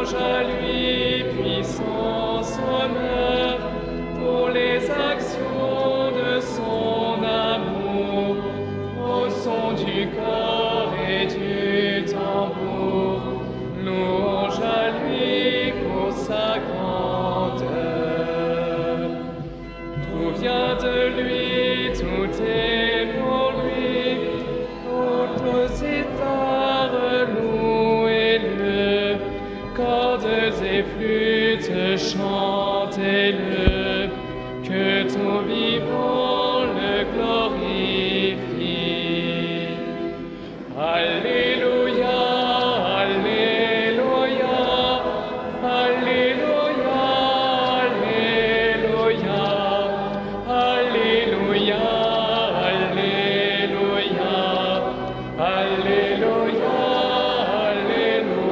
Louange à lui, puissance, honneur, pour les actions de son amour, au son du corps et du tambour. Louange à lui pour sa grandeur. Tout vient de lui, tout est pour lui. Hautes éphares, louez-le. Cordes et flûtes, chantez-le. Que tout vivant le glorifie. Alléluia, Alléluia, Alléluia, Alléluia, Alléluia, Alléluia, Alléluia, Alléluia.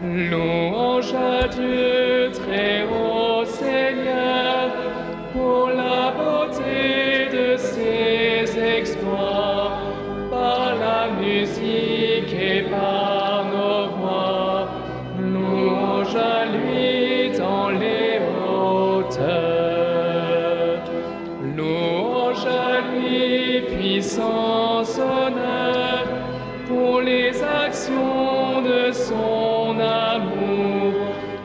Louange à Dieu, très haut Seigneur, pour la beauté de ses exploits, par la musique et par nos voix. Louange à lui dans les hauteurs. Louange à lui, puissance, honneur, pour les actions de son amour,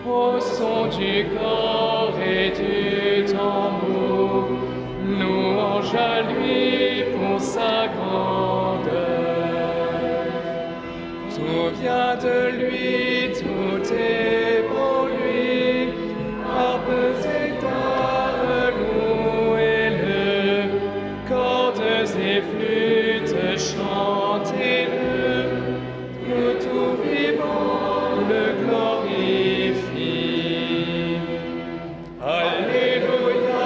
au son du corps et du tambour. Louange à lui pour sa grandeur. Tout vient de lui, tout est pour lui. Harpes et guitares, louez-le. Cordes et flûtes, chantez-le. Que tout vivant le glorifie. Alléluia,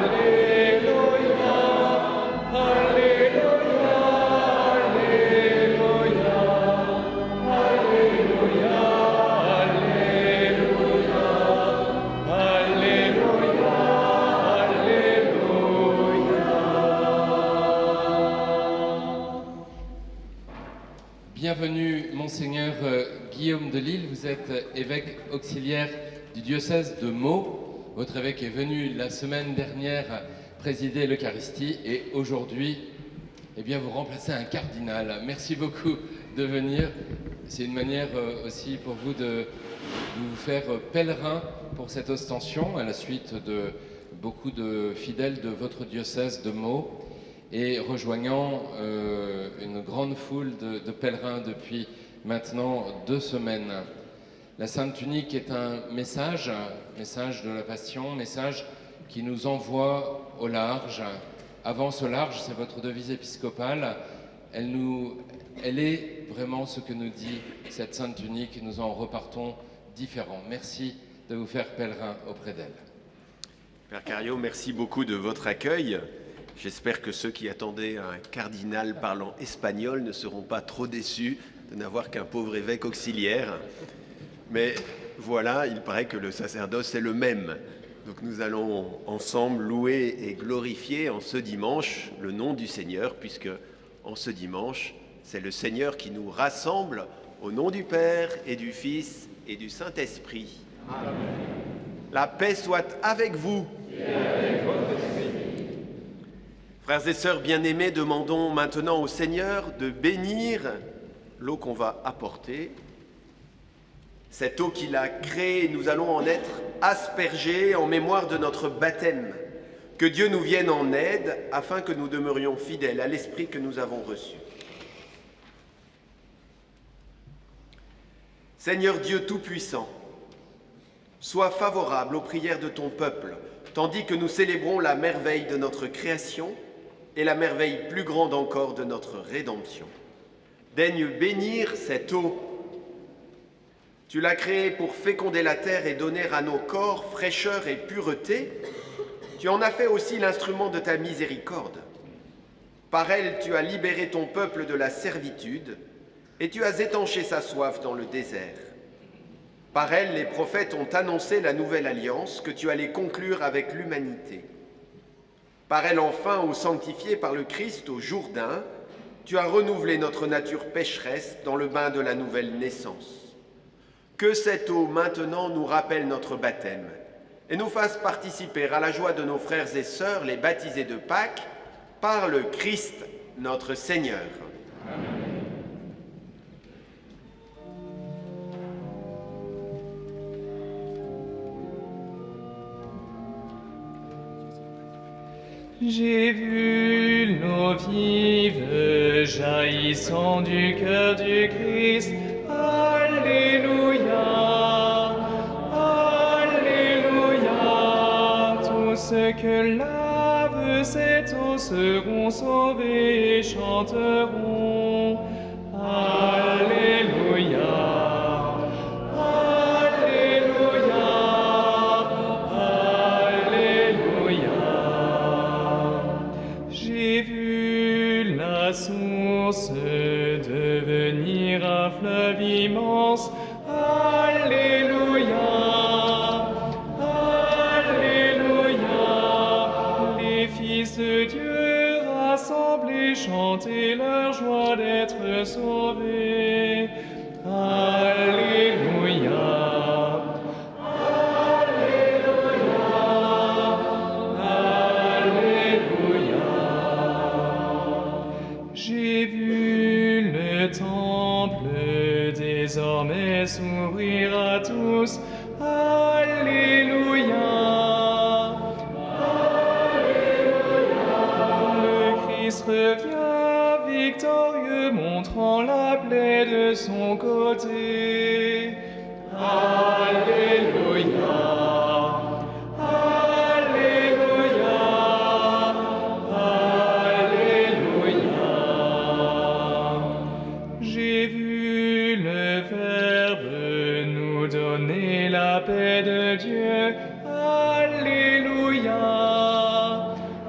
Alléluia, Alléluia, Alléluia, Alléluia, Alléluia, Alléluia. Bienvenue, Monseigneur Guillaume de Lille. Vous êtes évêque auxiliaire du diocèse de Meaux. Votre évêque est venu la semaine dernière présider l'Eucharistie et aujourd'hui, eh bien, vous remplacez un cardinal. Merci beaucoup de venir. C'est une manière aussi pour vous de vous faire pèlerin pour cette ostension à la suite de beaucoup de fidèles de votre diocèse de Meaux et rejoignant une grande foule de pèlerins depuis maintenant 2 semaines. La Sainte Tunique est un message de la Passion, message qui nous envoie au large. Avance au large, c'est votre devise épiscopale. Elle est vraiment ce que nous dit cette Sainte Tunique et nous en repartons différents. Merci de vous faire pèlerin auprès d'elle. Père Cario, merci beaucoup de votre accueil. J'espère que ceux qui attendaient un cardinal parlant espagnol ne seront pas trop déçus de n'avoir qu'un pauvre évêque auxiliaire. Mais voilà, il paraît que le sacerdoce est le même. Donc nous allons ensemble louer et glorifier en ce dimanche le nom du Seigneur, puisque en ce dimanche, c'est le Seigneur qui nous rassemble au nom du Père et du Fils et du Saint-Esprit. Amen. La paix soit avec vous. Et avec votre esprit. Frères et sœurs bien-aimés, demandons maintenant au Seigneur de bénir l'eau qu'on va apporter. Cette eau qu'il a créée, nous allons en être aspergés en mémoire de notre baptême. Que Dieu nous vienne en aide afin que nous demeurions fidèles à l'Esprit que nous avons reçu. Seigneur Dieu Tout-Puissant, sois favorable aux prières de ton peuple, tandis que nous célébrons la merveille de notre création et la merveille plus grande encore de notre rédemption. Daigne bénir cette eau. Tu l'as créée pour féconder la terre et donner à nos corps fraîcheur et pureté. Tu en as fait aussi l'instrument de ta miséricorde. Par elle, tu as libéré ton peuple de la servitude et tu as étanché sa soif dans le désert. Par elle, les prophètes ont annoncé la nouvelle alliance que tu allais conclure avec l'humanité. Par elle, enfin, aux sanctifiés par le Christ au Jourdain, tu as renouvelé notre nature pécheresse dans le bain de la nouvelle naissance. Que cette eau maintenant nous rappelle notre baptême et nous fasse participer à la joie de nos frères et sœurs, les baptisés de Pâques, par le Christ notre Seigneur. J'ai vu l'eau vive jaillissant du cœur du Christ. Alléluia, Alléluia. Tous ceux que lave cette eau seront sauvés et chanteront. Alléluia. Source devenir un fleuve immense. Alléluia, Alléluia. Les fils de Dieu rassemblés chantaient leur joie d'être sauvés. Alléluia. J'ai vu le temple désormais s'ouvrir à tous. Alléluia, Alléluia. Le Christ revient victorieux, montrant la plaie de son côté. Alléluia. La paix de Dieu, Alléluia,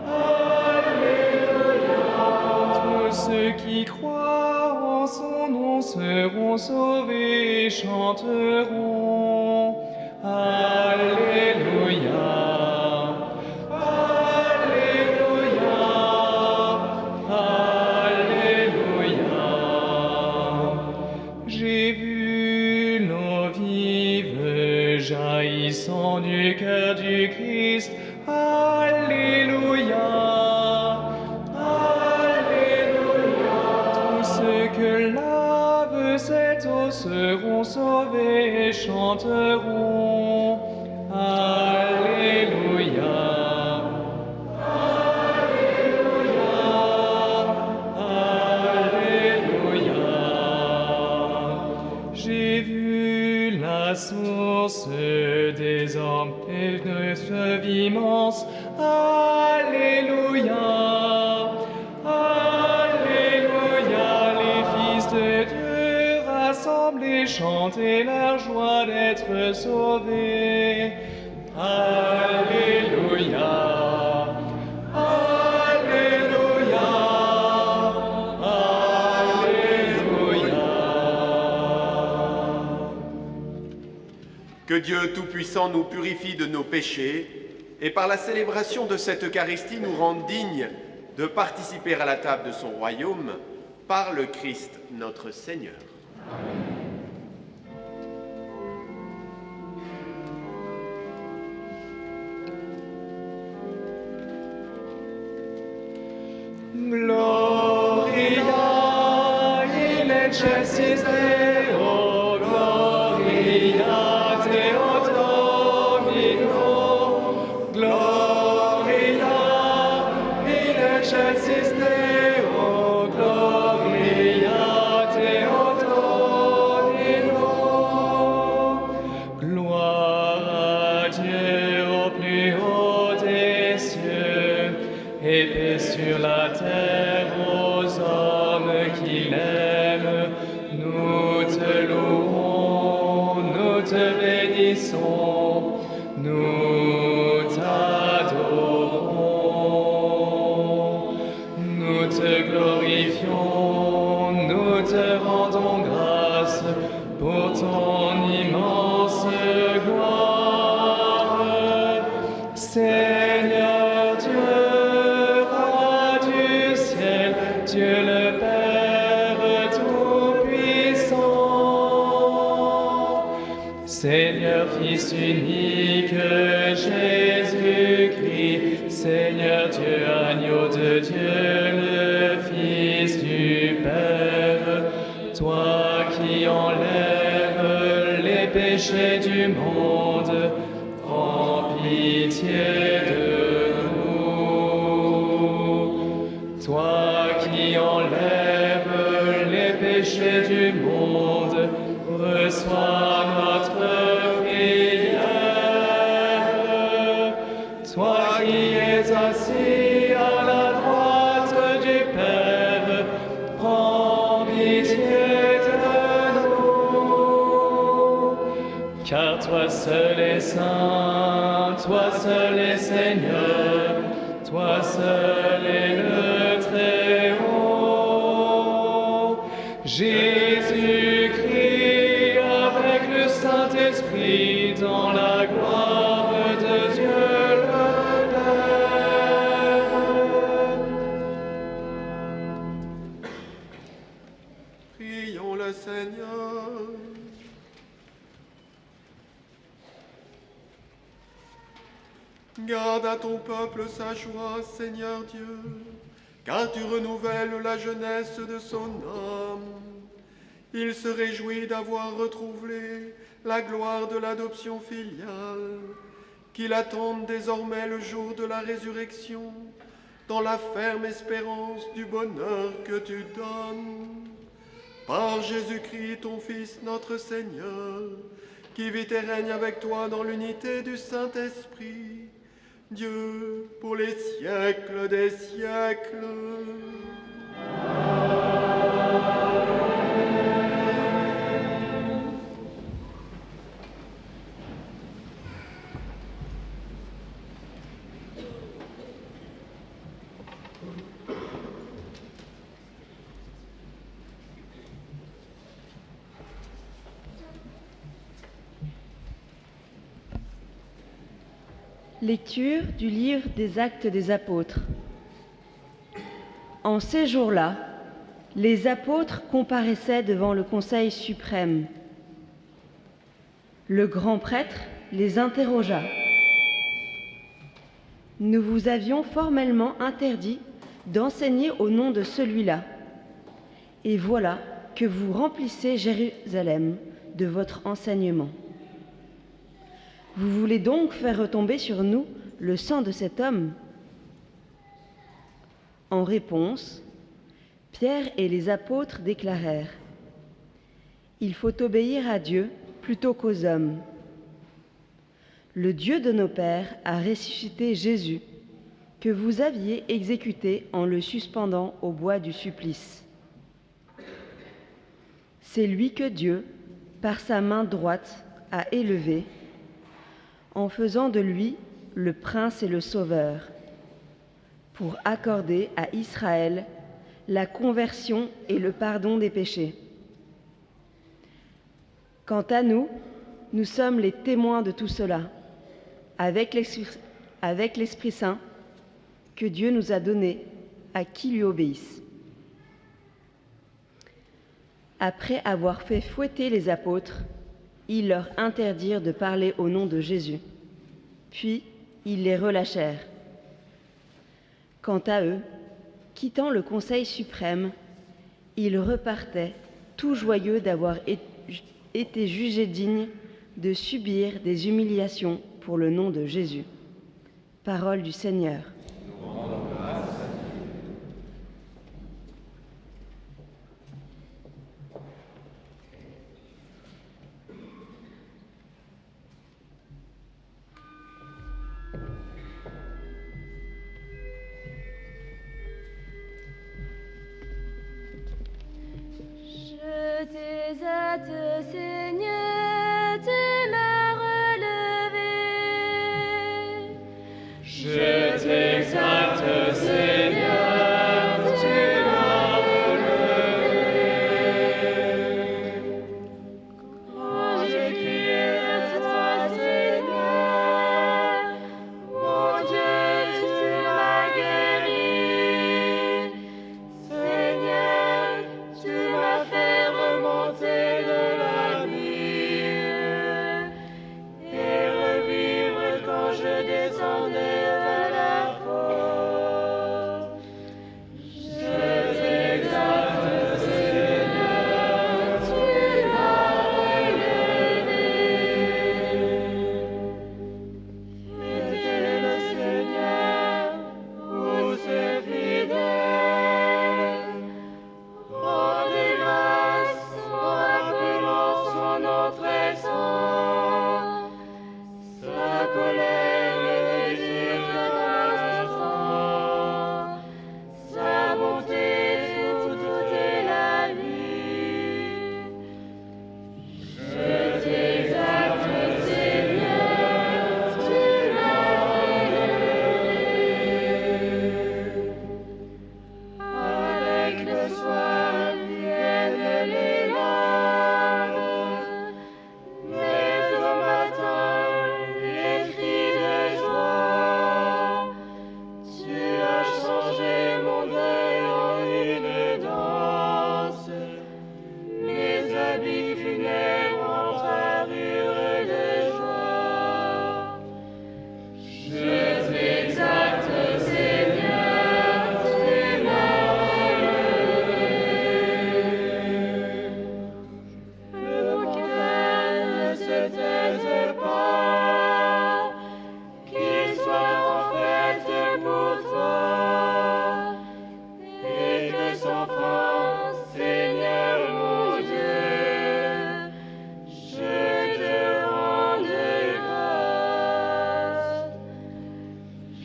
Alléluia. Tous ceux qui croient en son nom seront sauvés et chanteront. Alléluia, Alléluia, Alléluia. J'ai vu l'eau vive jaillissant du cœur du Christ. Alléluia, Alléluia. Tous ceux que lave cette eau seront sauvés et chanteront. Alléluia. La source désormais de fleuve immense. Alléluia, Alléluia. Les fils de Dieu rassemblés chantaient leur joie d'être sauvés. Alléluia. Que Dieu Tout-Puissant nous purifie de nos péchés et par la célébration de cette Eucharistie nous rende dignes de participer à la table de son royaume par le Christ notre Seigneur. Gloria in excelsis Deo, Gloria Deo Domino, Gloria in excelsis Deo, Gloria Deo Domino. Gloire à Dieu au plus haut des cieux, et paix sur la terre aux hommes qu'il aime. Nous te louons, nous te bénissons, nous t'adorons, nous te glorifions, nous te rendons grâce pour ton immense gloire. Seigneur Dieu, Dieu le Père, Seigneur Fils unique, Jésus-Christ, Seigneur Dieu, agneau de Dieu, le Fils du Père, toi qui enlèves les péchés du monde, prends pitié de nous. Toi qui enlèves les péchés du monde, reçois notre prière. Toi qui es assis à la droite du Père, prends pitié de nous. Car toi seul est saint, toi seul est Seigneur, toi seul est le Très-Haut. Jésus-Christ, avec le Saint-Esprit, dans la gloire de Dieu le Père. Prions le Seigneur. Garde à ton peuple sa joie, Seigneur Dieu, car tu renouvelles la jeunesse de son âme. Il se réjouit d'avoir retrouvé la gloire de l'adoption filiale, qu'il attende désormais le jour de la résurrection, dans la ferme espérance du bonheur que tu donnes. Par Jésus-Christ, ton Fils, notre Seigneur, qui vit et règne avec toi dans l'unité du Saint-Esprit, Dieu, pour les siècles des siècles. Lecture du livre des Actes des Apôtres. En ces jours-là, les apôtres comparaissaient devant le Conseil suprême. Le grand prêtre les interrogea. « Nous vous avions formellement interdit d'enseigner au nom de celui-là. Et voilà que vous remplissez Jérusalem de votre enseignement. Vous voulez donc faire retomber sur nous le sang de cet homme ?» En réponse, Pierre et les apôtres déclarèrent : « Il faut obéir à Dieu plutôt qu'aux hommes. Le Dieu de nos pères a ressuscité Jésus, que vous aviez exécuté en le suspendant au bois du supplice. C'est lui que Dieu, par sa main droite, a élevé, en faisant de lui le prince et le sauveur, pour accorder à Israël la conversion et le pardon des péchés. Quant à nous, nous sommes les témoins de tout cela, avec l'Esprit Saint que Dieu nous a donné à qui lui obéissent. » Après avoir fait fouetter les apôtres, ils leur interdirent de parler au nom de Jésus. Puis, ils les relâchèrent. Quant à eux, quittant le Conseil suprême, ils repartaient, tout joyeux d'avoir été jugés dignes de subir des humiliations pour le nom de Jésus. Parole du Seigneur. Je t'ai hâte, Seigneur, de me relever. Je t'ai très saint. Sa colère désire un instant, sa bonté toute la vie. Je t'exalte, Seigneur, tu m'as élevé. Avec le soir viennent les larmes, mais au matin, les cris de joie. Tu as changé mon deuil en une danse, mes habits funèbres en parure de joie. Je t'exalte, Seigneur, tu m'as élevé. Que mon cœur ne se taise pas, qu'il soit en fête pour toi, et que sans fin, Seigneur mon Dieu, je te rende grâce.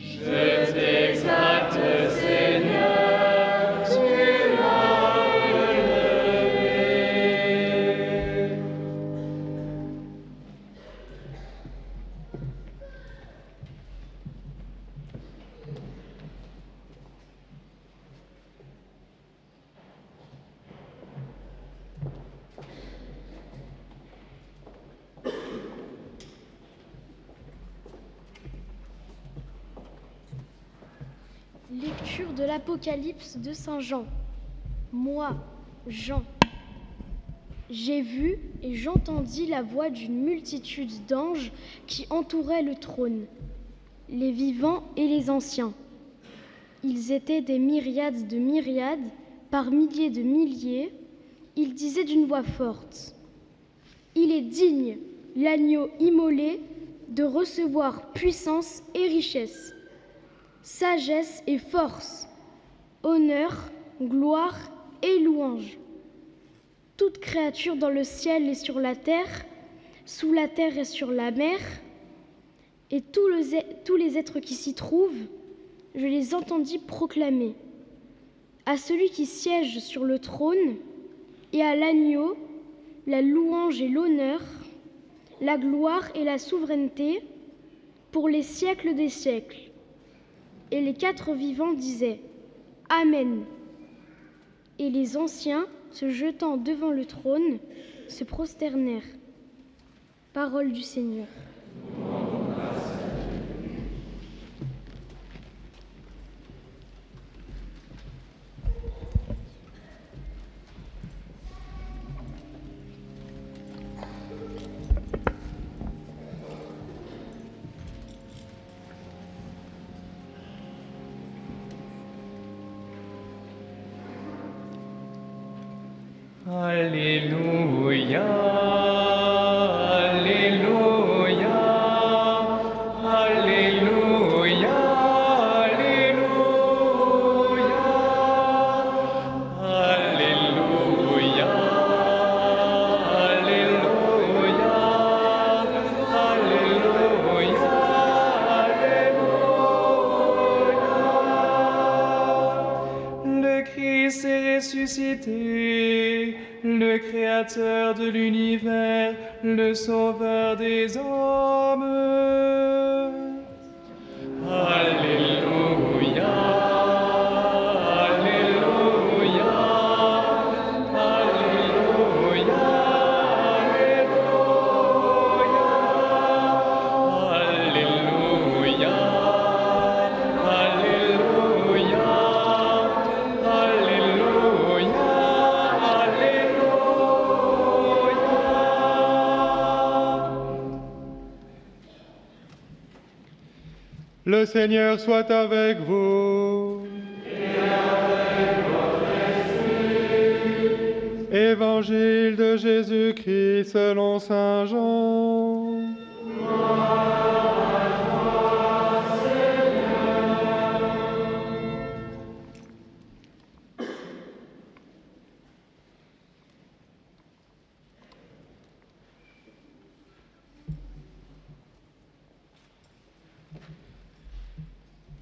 Je t'exalte, Seigneur, tu m'as élevé. Lecture de l'Apocalypse de Saint Jean. Moi, Jean, j'ai vu et j'entendis la voix d'une multitude d'anges qui entouraient le trône, les vivants et les anciens. Ils étaient des myriades de myriades, par milliers de milliers. Ils disaient d'une voix forte: Il est digne, l'agneau immolé, de recevoir puissance et richesse, sagesse et force, honneur, gloire et louange. Toute créature dans le ciel et sur la terre, sous la terre et sur la mer, et tous les êtres qui s'y trouvent, je les entendis proclamer: à celui qui siège sur le trône et à l'agneau, la louange et l'honneur, la gloire et la souveraineté pour les siècles des siècles. Et les quatre vivants disaient: Amen. Et les anciens, se jetant devant le trône, se prosternèrent. Parole du Seigneur. Alléluia, Alléluia, Alléluia, Alléluia, Alléluia, Alléluia, Alléluia. Le Christ est ressuscité, le Créateur de l'univers, le Sauveur des hommes. Alléluia, Alléluia, Alléluia, Alléluia, Alléluia, Alléluia, Le Seigneur soit avec vous. Et avec votre esprit. Évangile de Jésus-Christ selon saint Jean.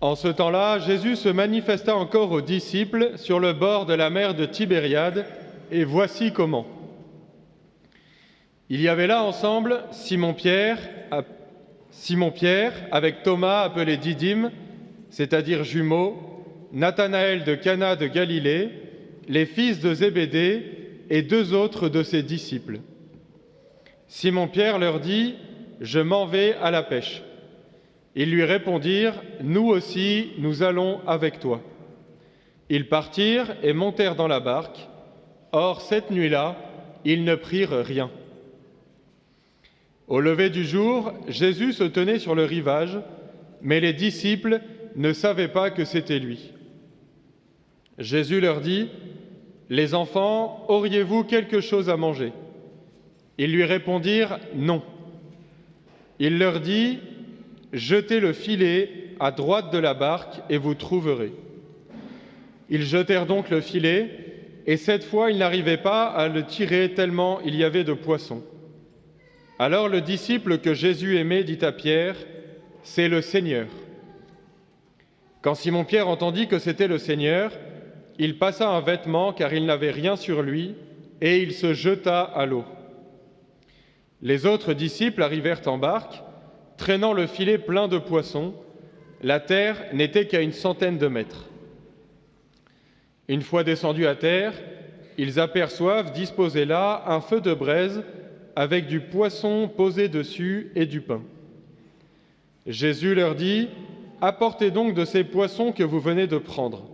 En ce temps-là, Jésus se manifesta encore aux disciples sur le bord de la mer de Tibériade, et voici comment. Il y avait là ensemble Simon-Pierre avec Thomas appelé Didyme, c'est-à-dire jumeaux, Nathanaël de Cana de Galilée, les fils de Zébédée et 2 autres de ses disciples. Simon-Pierre leur dit « Je m'en vais à la pêche ». Ils lui répondirent « Nous aussi, nous allons avec toi ». Ils partirent et montèrent dans la barque. Or, cette nuit-là, ils ne prirent rien. Au lever du jour, Jésus se tenait sur le rivage, mais les disciples ne savaient pas que c'était lui. Jésus leur dit « Les enfants, auriez-vous quelque chose à manger ?» Ils lui répondirent « Non ». Il leur dit « Jetez le filet à droite de la barque et vous trouverez. » Ils jetèrent donc le filet, et cette fois ils n'arrivaient pas à le tirer tellement il y avait de poissons. Alors le disciple que Jésus aimait dit à Pierre « C'est le Seigneur ». Quand Simon-Pierre entendit que c'était le Seigneur, il passa un vêtement car il n'avait rien sur lui, et il se jeta à l'eau. Les autres disciples arrivèrent en barque, traînant le filet plein de poissons. La terre n'était qu'à 100 mètres. Une fois descendus à terre, ils aperçoivent disposé là un feu de braise avec du poisson posé dessus et du pain. Jésus leur dit « Apportez donc de ces poissons que vous venez de prendre. »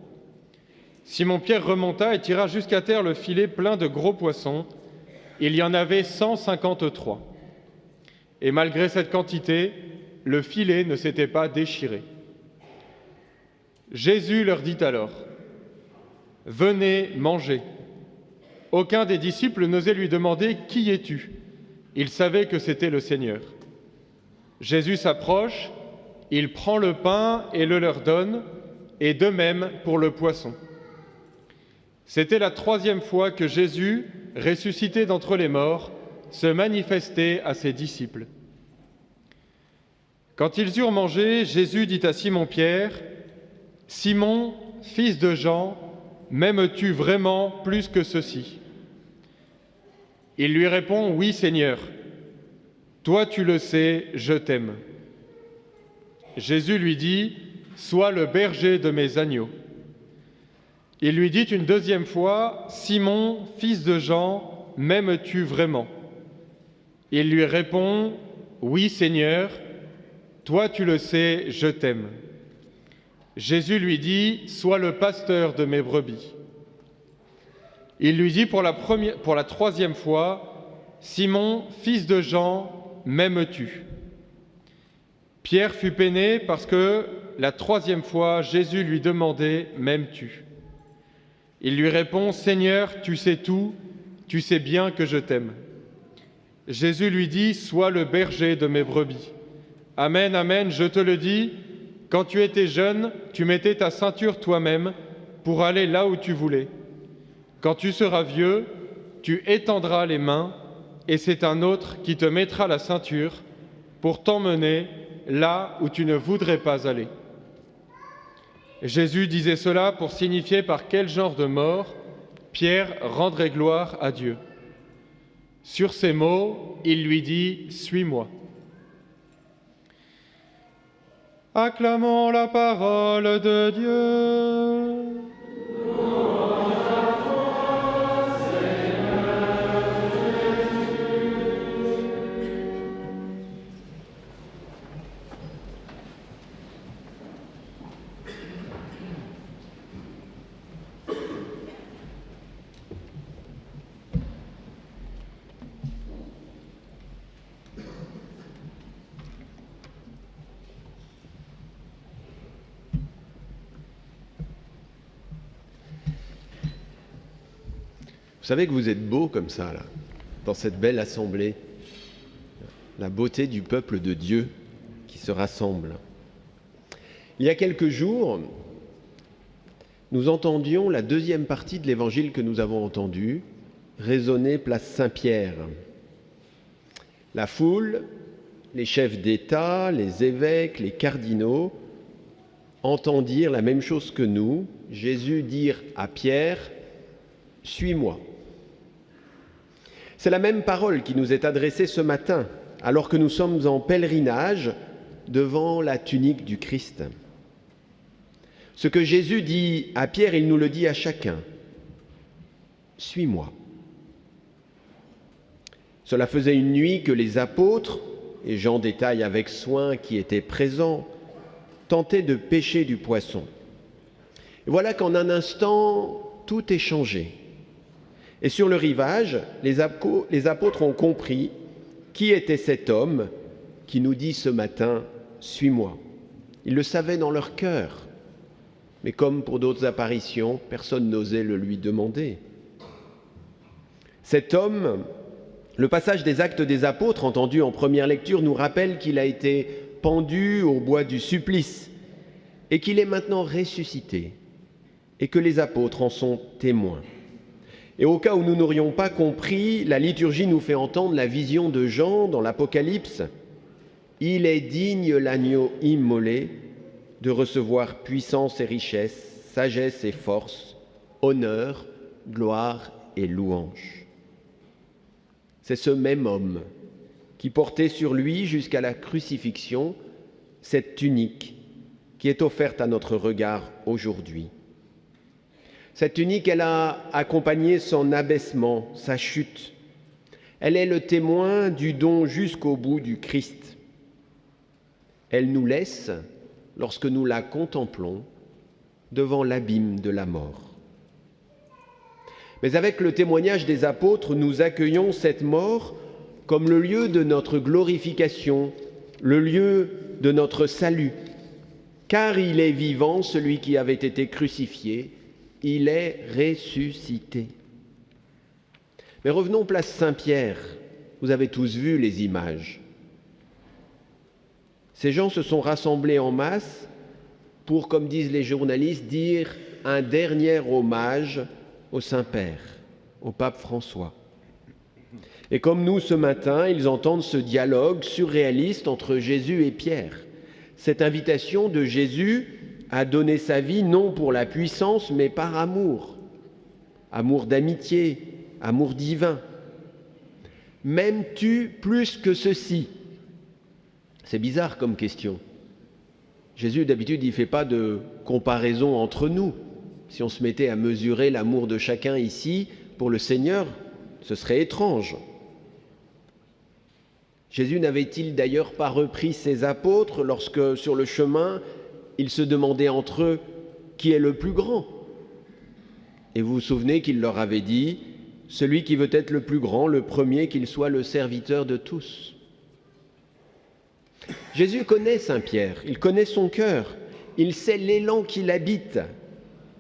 Simon-Pierre remonta et tira jusqu'à terre le filet plein de gros poissons. Il y en avait 153. Et malgré cette quantité, le filet ne s'était pas déchiré. Jésus leur dit alors « Venez manger. » Aucun des disciples n'osait lui demander « Qui es-tu » Il savait que c'était le Seigneur. Jésus s'approche, il prend le pain et le leur donne, et de même pour le poisson. C'était la 3e fois que Jésus, ressuscité d'entre les morts, se manifestait à ses disciples. Quand ils eurent mangé, Jésus dit à Simon-Pierre, « Simon, fils de Jean, m'aimes-tu vraiment plus que ceci ?» Il lui répond, « Oui, Seigneur, toi tu le sais, je t'aime. » Jésus lui dit, « Sois le berger de mes agneaux. » Il lui dit une 2e fois, « Simon, fils de Jean, m'aimes-tu vraiment ?» Il lui répond, « Oui, Seigneur, toi tu le sais, je t'aime. » Jésus lui dit, « Sois le pasteur de mes brebis. » Il lui dit pour la 3e fois, « Simon, fils de Jean, m'aimes-tu » Pierre fut peiné parce que la 3e fois, Jésus lui demandait, « M'aimes-tu » Il lui répond, « Seigneur, tu sais tout, tu sais bien que je t'aime. » Jésus lui dit, « Sois le berger de mes brebis. Amen, amen, je te le dis, quand tu étais jeune, tu mettais ta ceinture toi-même pour aller là où tu voulais. Quand tu seras vieux, tu étendras les mains, et c'est un autre qui te mettra la ceinture pour t'emmener là où tu ne voudrais pas aller. » Jésus disait cela pour signifier par quel genre de mort Pierre rendrait gloire à Dieu. Sur ces mots, il lui dit « Suis-moi ». Acclamons la parole de Dieu. Vous savez que vous êtes beaux comme ça, là, dans cette belle assemblée. La beauté du peuple de Dieu qui se rassemble. Il y a quelques jours, nous entendions la 2e partie de l'évangile que nous avons entendu, résonner place Saint-Pierre. La foule, les chefs d'État, les évêques, les cardinaux entend dire la même chose que nous, Jésus dire à Pierre, « Suis-moi ». C'est la même parole qui nous est adressée ce matin, alors que nous sommes en pèlerinage devant la tunique du Christ. Ce que Jésus dit à Pierre, il nous le dit à chacun. « Suis-moi ». Cela faisait une nuit que les apôtres, et Jean détaille avec soin qui étaient présents, tentaient de pêcher du poisson. Et voilà qu'en un instant, tout est changé. Et sur le rivage, les apôtres ont compris qui était cet homme qui nous dit ce matin « Suis-moi ». Ils le savaient dans leur cœur, mais comme pour d'autres apparitions, personne n'osait le lui demander. Cet homme, le passage des Actes des Apôtres entendu en première lecture nous rappelle qu'il a été pendu au bois du supplice et qu'il est maintenant ressuscité et que les apôtres en sont témoins. Et au cas où nous n'aurions pas compris, la liturgie nous fait entendre la vision de Jean dans l'Apocalypse. Il est digne l'agneau immolé de recevoir puissance et richesse, sagesse et force, honneur, gloire et louange. C'est ce même homme qui portait sur lui jusqu'à la crucifixion cette tunique qui est offerte à notre regard aujourd'hui. Cette tunique, elle a accompagné son abaissement, sa chute. Elle est le témoin du don jusqu'au bout du Christ. Elle nous laisse, lorsque nous la contemplons, devant l'abîme de la mort. Mais avec le témoignage des apôtres, nous accueillons cette mort comme le lieu de notre glorification, le lieu de notre salut. Car il est vivant, celui qui avait été crucifié, il est ressuscité. Mais revenons place Saint-Pierre. Vous avez tous vu les images. Ces gens se sont rassemblés en masse pour, comme disent les journalistes, dire un dernier hommage au Saint-Père, au pape François. Et comme nous ce matin, ils entendent ce dialogue surréaliste entre Jésus et Pierre, cette invitation de Jésus à donner sa vie non pour la puissance, mais par amour, amour d'amitié, amour divin. M'aimes-tu plus que ceci ? C'est bizarre comme question. Jésus, d'habitude, il ne fait pas de comparaison entre nous. Si on se mettait à mesurer l'amour de chacun ici, pour le Seigneur, ce serait étrange. Jésus n'avait-il d'ailleurs pas repris ses apôtres lorsque, sur le chemin, ils se demandaient entre eux qui est le plus grand ? Et vous vous souvenez qu'il leur avait dit « Celui qui veut être le plus grand, le premier, qu'il soit le serviteur de tous. » Jésus connaît Saint-Pierre, il connaît son cœur, il sait l'élan qui l'habite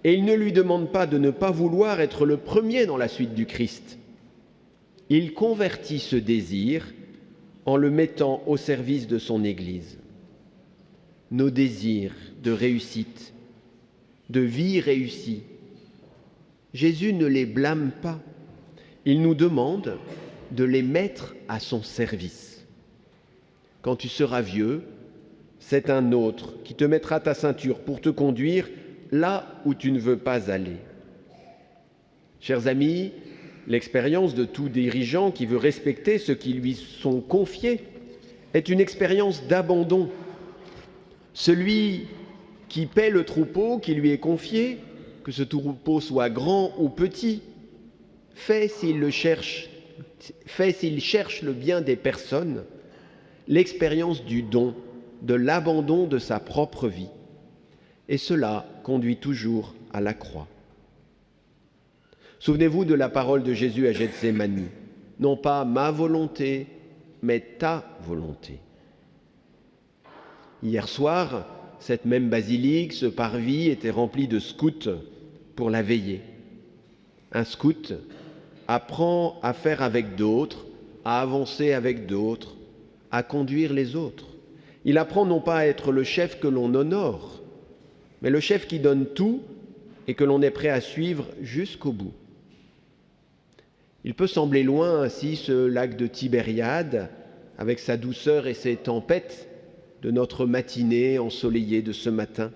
et il ne lui demande pas de ne pas vouloir être le premier dans la suite du Christ. Il convertit ce désir en le mettant au service de son Église. Nos désirs de réussite, de vie réussie, Jésus ne les blâme pas. Il nous demande de les mettre à son service. Quand tu seras vieux, c'est un autre qui te mettra ta ceinture pour te conduire là où tu ne veux pas aller. Chers amis, l'expérience de tout dirigeant qui veut respecter ceux qui lui sont confiés est une expérience d'abandon. Celui qui paie le troupeau qui lui est confié, que ce troupeau soit grand ou petit, fait s'il cherche le bien des personnes, l'expérience du don, de l'abandon de sa propre vie. Et cela conduit toujours à la croix. Souvenez-vous de la parole de Jésus à Gethsémani. Non pas ma volonté, mais ta volonté. Hier soir, cette même basilique, ce parvis était rempli de scouts pour la veillée. Un scout apprend à faire avec d'autres, à avancer avec d'autres, à conduire les autres. Il apprend non pas à être le chef que l'on honore, mais le chef qui donne tout et que l'on est prêt à suivre jusqu'au bout. Il peut sembler loin ainsi ce lac de Tibériade, avec sa douceur et ses tempêtes de notre matinée ensoleillée de ce matin.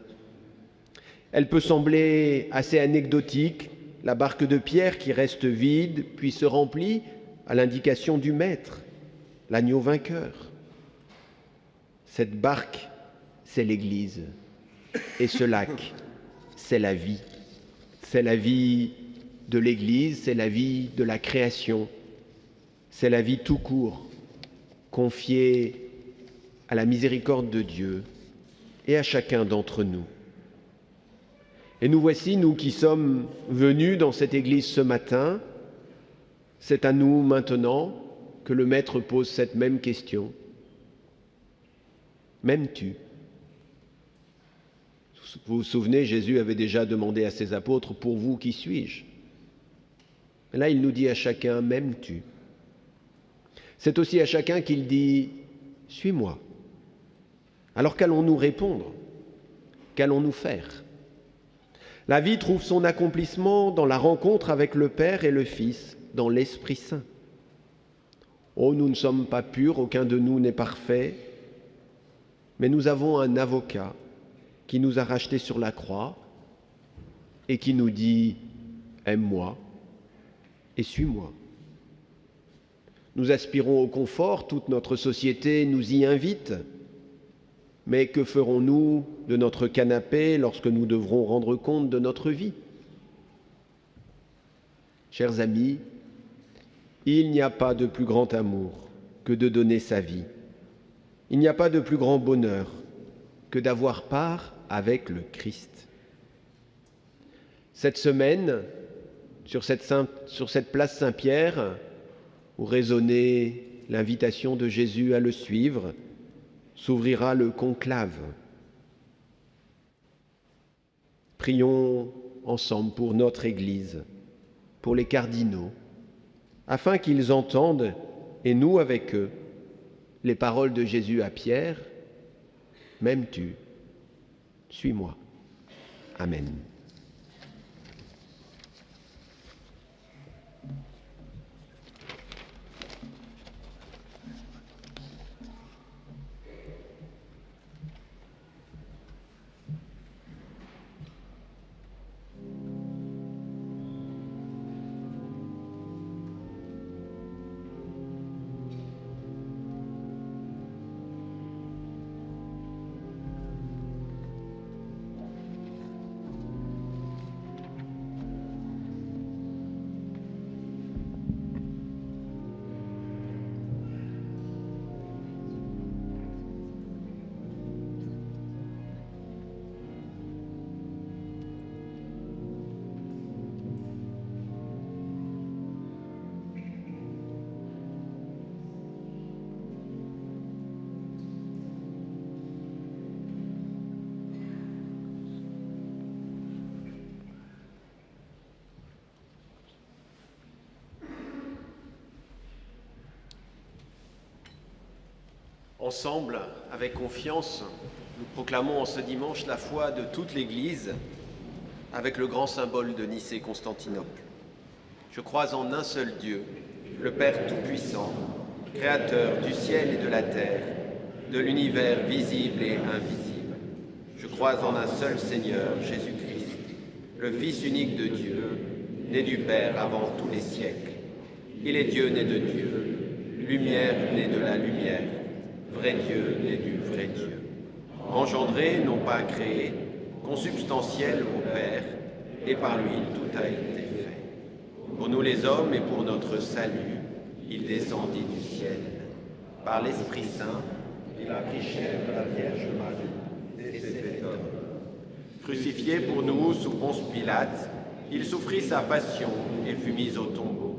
Elle peut sembler assez anecdotique, la barque de Pierre qui reste vide, puis se remplit à l'indication du Maître, l'agneau vainqueur. Cette barque, c'est l'Église, et ce lac, c'est la vie. C'est la vie de l'Église, c'est la vie de la création, c'est la vie tout court, confiée à la miséricorde de Dieu et à chacun d'entre nous. Et nous voici, nous qui sommes venus dans cette église ce matin, c'est à nous maintenant que le Maître pose cette même question. M'aimes-tu ? Vous vous souvenez, Jésus avait déjà demandé à ses apôtres, pour vous, qui suis-je ? Et là, il nous dit à chacun, m'aimes-tu ? C'est aussi à chacun qu'il dit, suis-moi. Alors qu'allons-nous répondre ? Qu'allons-nous faire ? La vie trouve son accomplissement dans la rencontre avec le Père et le Fils, dans l'Esprit Saint. Oh, nous ne sommes pas purs, aucun de nous n'est parfait, mais nous avons un avocat qui nous a rachetés sur la croix et qui nous dit « Aime-moi et suis-moi ». Nous aspirons au confort, toute notre société nous y invite, mais que ferons-nous de notre canapé lorsque nous devrons rendre compte de notre vie ? Chers amis, il n'y a pas de plus grand amour que de donner sa vie. Il n'y a pas de plus grand bonheur que d'avoir part avec le Christ. Cette semaine, sur cette place Saint-Pierre, où résonnait l'invitation de Jésus à le suivre, s'ouvrira le conclave. Prions ensemble pour notre Église, pour les cardinaux, afin qu'ils entendent, et nous avec eux, les paroles de Jésus à Pierre, « M'aimes-tu ? Suis-moi. » Amen. Ensemble, avec confiance, nous proclamons en ce dimanche la foi de toute l'Église avec le grand symbole de Nicée-Constantinople. Je crois en un seul Dieu, le Père Tout-Puissant, Créateur du ciel et de la terre, de l'univers visible et invisible. Je crois en un seul Seigneur, Jésus-Christ, le Fils unique de Dieu, né du Père avant tous les siècles. Il est Dieu né de Dieu, lumière née de la lumière, vrai Dieu né du vrai Dieu, engendré, non pas créé, consubstantiel au Père, et par lui tout a été fait. Pour nous les hommes et pour notre salut, il descendit du ciel. Par l'Esprit Saint, il a pris chair de la Vierge Marie, et s'est fait homme. Crucifié pour nous sous Ponce Pilate, il souffrit sa passion et fut mis au tombeau.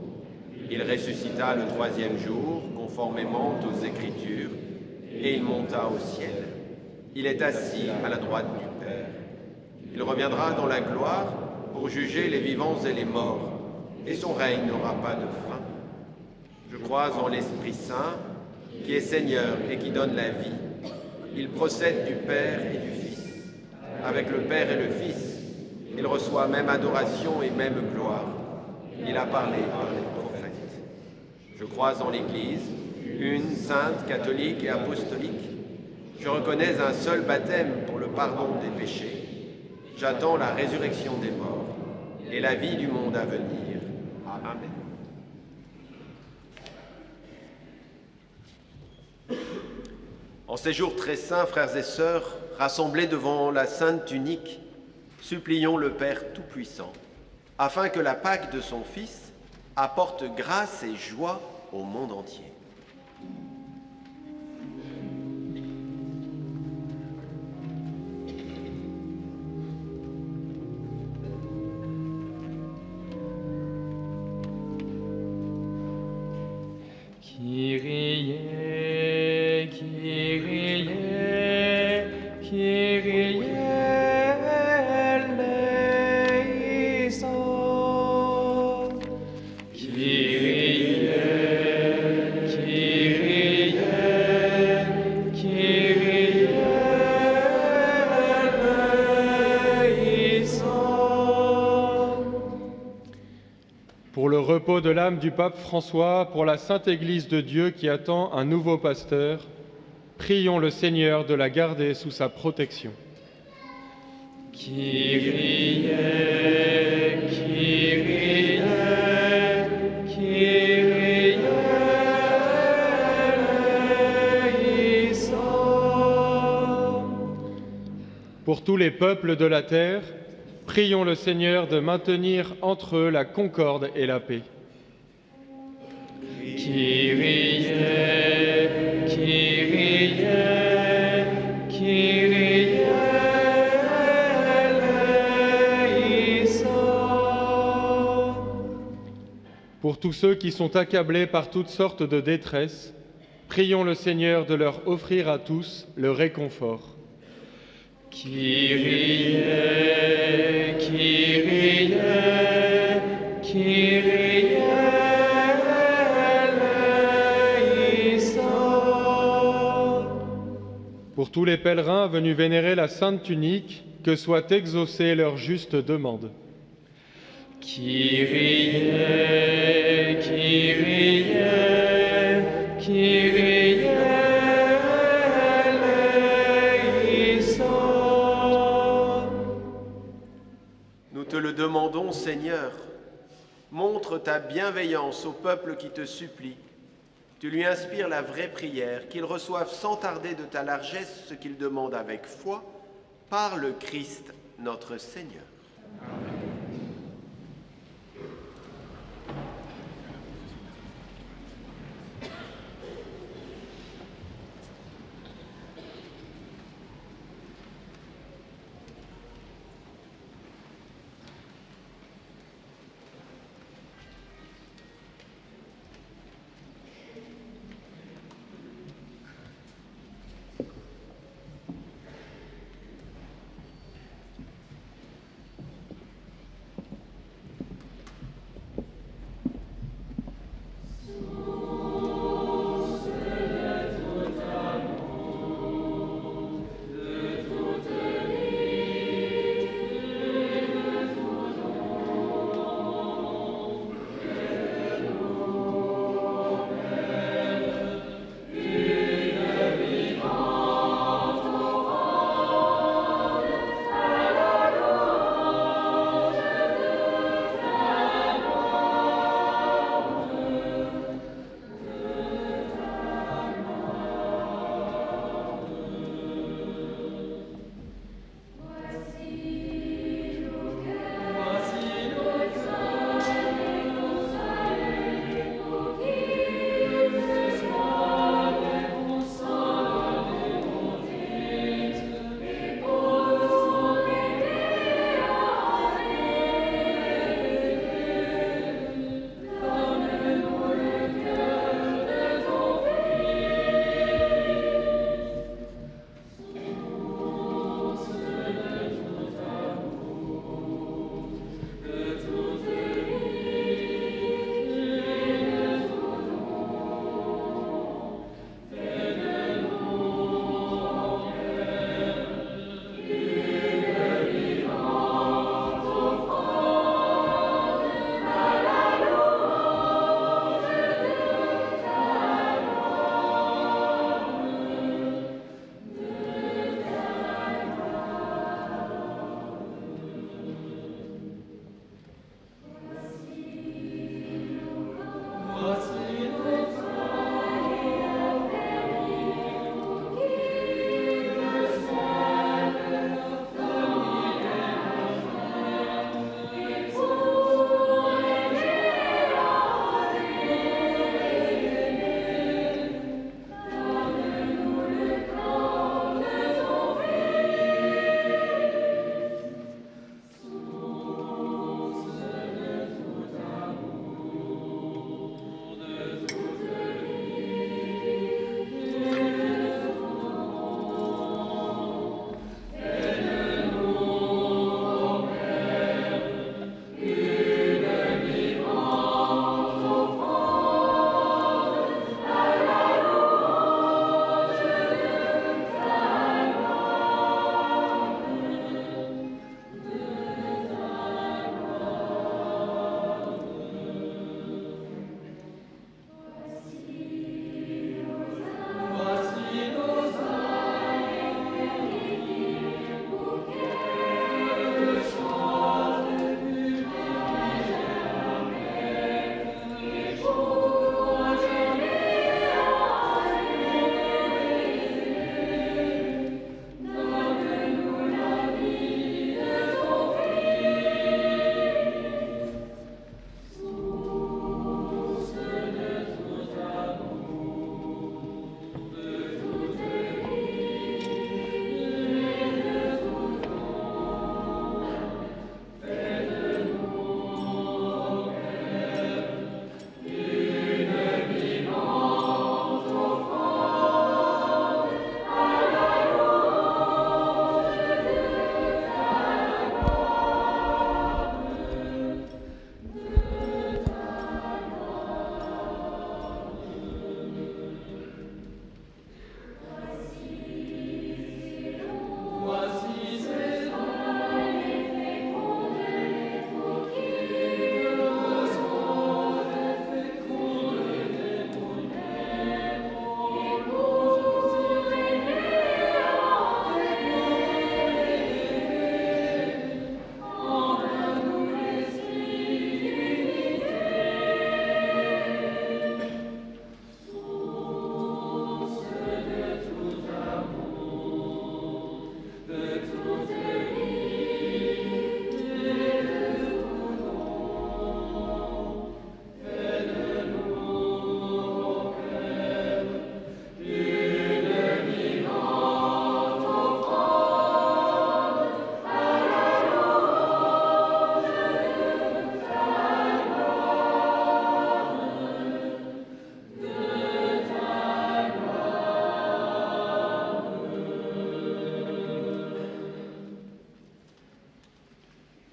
Il ressuscita le troisième jour, conformément aux Écritures, et il monta au ciel. Il est assis à la droite du Père. Il reviendra dans la gloire pour juger les vivants et les morts, et son règne n'aura pas de fin. Je crois en l'Esprit Saint, qui est Seigneur et qui donne la vie. Il procède du Père et du Fils. Avec le Père et le Fils, il reçoit même adoration et même gloire. Il a parlé par les prophètes. Je crois en l'Église, une, sainte, catholique et apostolique. Je reconnais un seul baptême pour le pardon des péchés. J'attends la résurrection des morts et la vie du monde à venir. Amen. En ces jours très saints, frères et sœurs, rassemblés devant la Sainte Tunique, supplions le Père Tout-Puissant, afin que la Pâque de son Fils apporte grâce et joie au monde entier. Kyrie, Kyrie, Kyrie eleison. Kyrie, Kyrie, Kyrie eleison. Pour le repos de l'âme du pape François, pour la Sainte Église de Dieu qui attend un nouveau pasteur, prions le Seigneur de la garder sous sa protection. Kyrie, Kyrie, Kyrie eleison. Pour tous les peuples de la terre, prions le Seigneur de maintenir entre eux la concorde et la paix. Kyrie, Kyrie, Kyrie eleison. Pour tous ceux qui sont accablés par toutes sortes de détresse, prions le Seigneur de leur offrir à tous le réconfort. Kyrie, Kyrie, Kyrie eleison. Pour tous les pèlerins venus vénérer la Sainte Tunique, que soit exaucée leur juste demande. Kyrie, Kyrie, Kyrie eleison. Nous te le demandons, Seigneur. Montre ta bienveillance au peuple qui te supplie. Tu lui inspires la vraie prière, qu'il reçoive sans tarder de ta largesse ce qu'il demande avec foi, par le Christ notre Seigneur.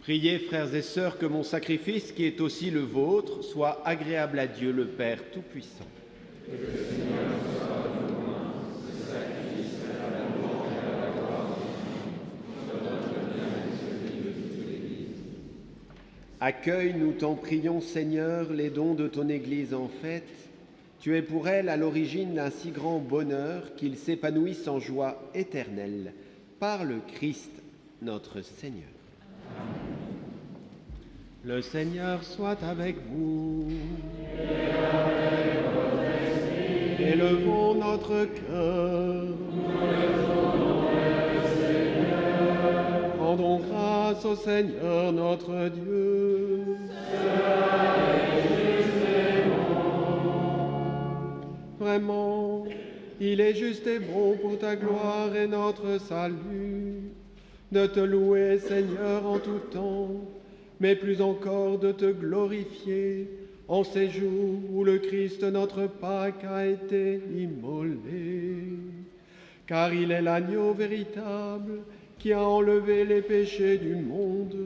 Priez, frères et sœurs, que mon sacrifice, qui est aussi le vôtre, soit agréable à Dieu le Père Tout-Puissant. Accueille, nous t'en prions, Seigneur, les dons de ton Église en fête. Tu es pour elle à l'origine d'un si grand bonheur qu'ils s'épanouissent en joie éternelle par le Christ, notre Seigneur. Le Seigneur soit avec vous. Élevons notre cœur. Rendons grâce au Seigneur notre Dieu. Vraiment, il est juste et bon pour ta gloire et notre salut de te louer, Seigneur, en tout temps, mais plus encore de te glorifier en ces jours où le Christ, notre Pâque, a été immolé. Car il est l'agneau véritable qui a enlevé les péchés du monde.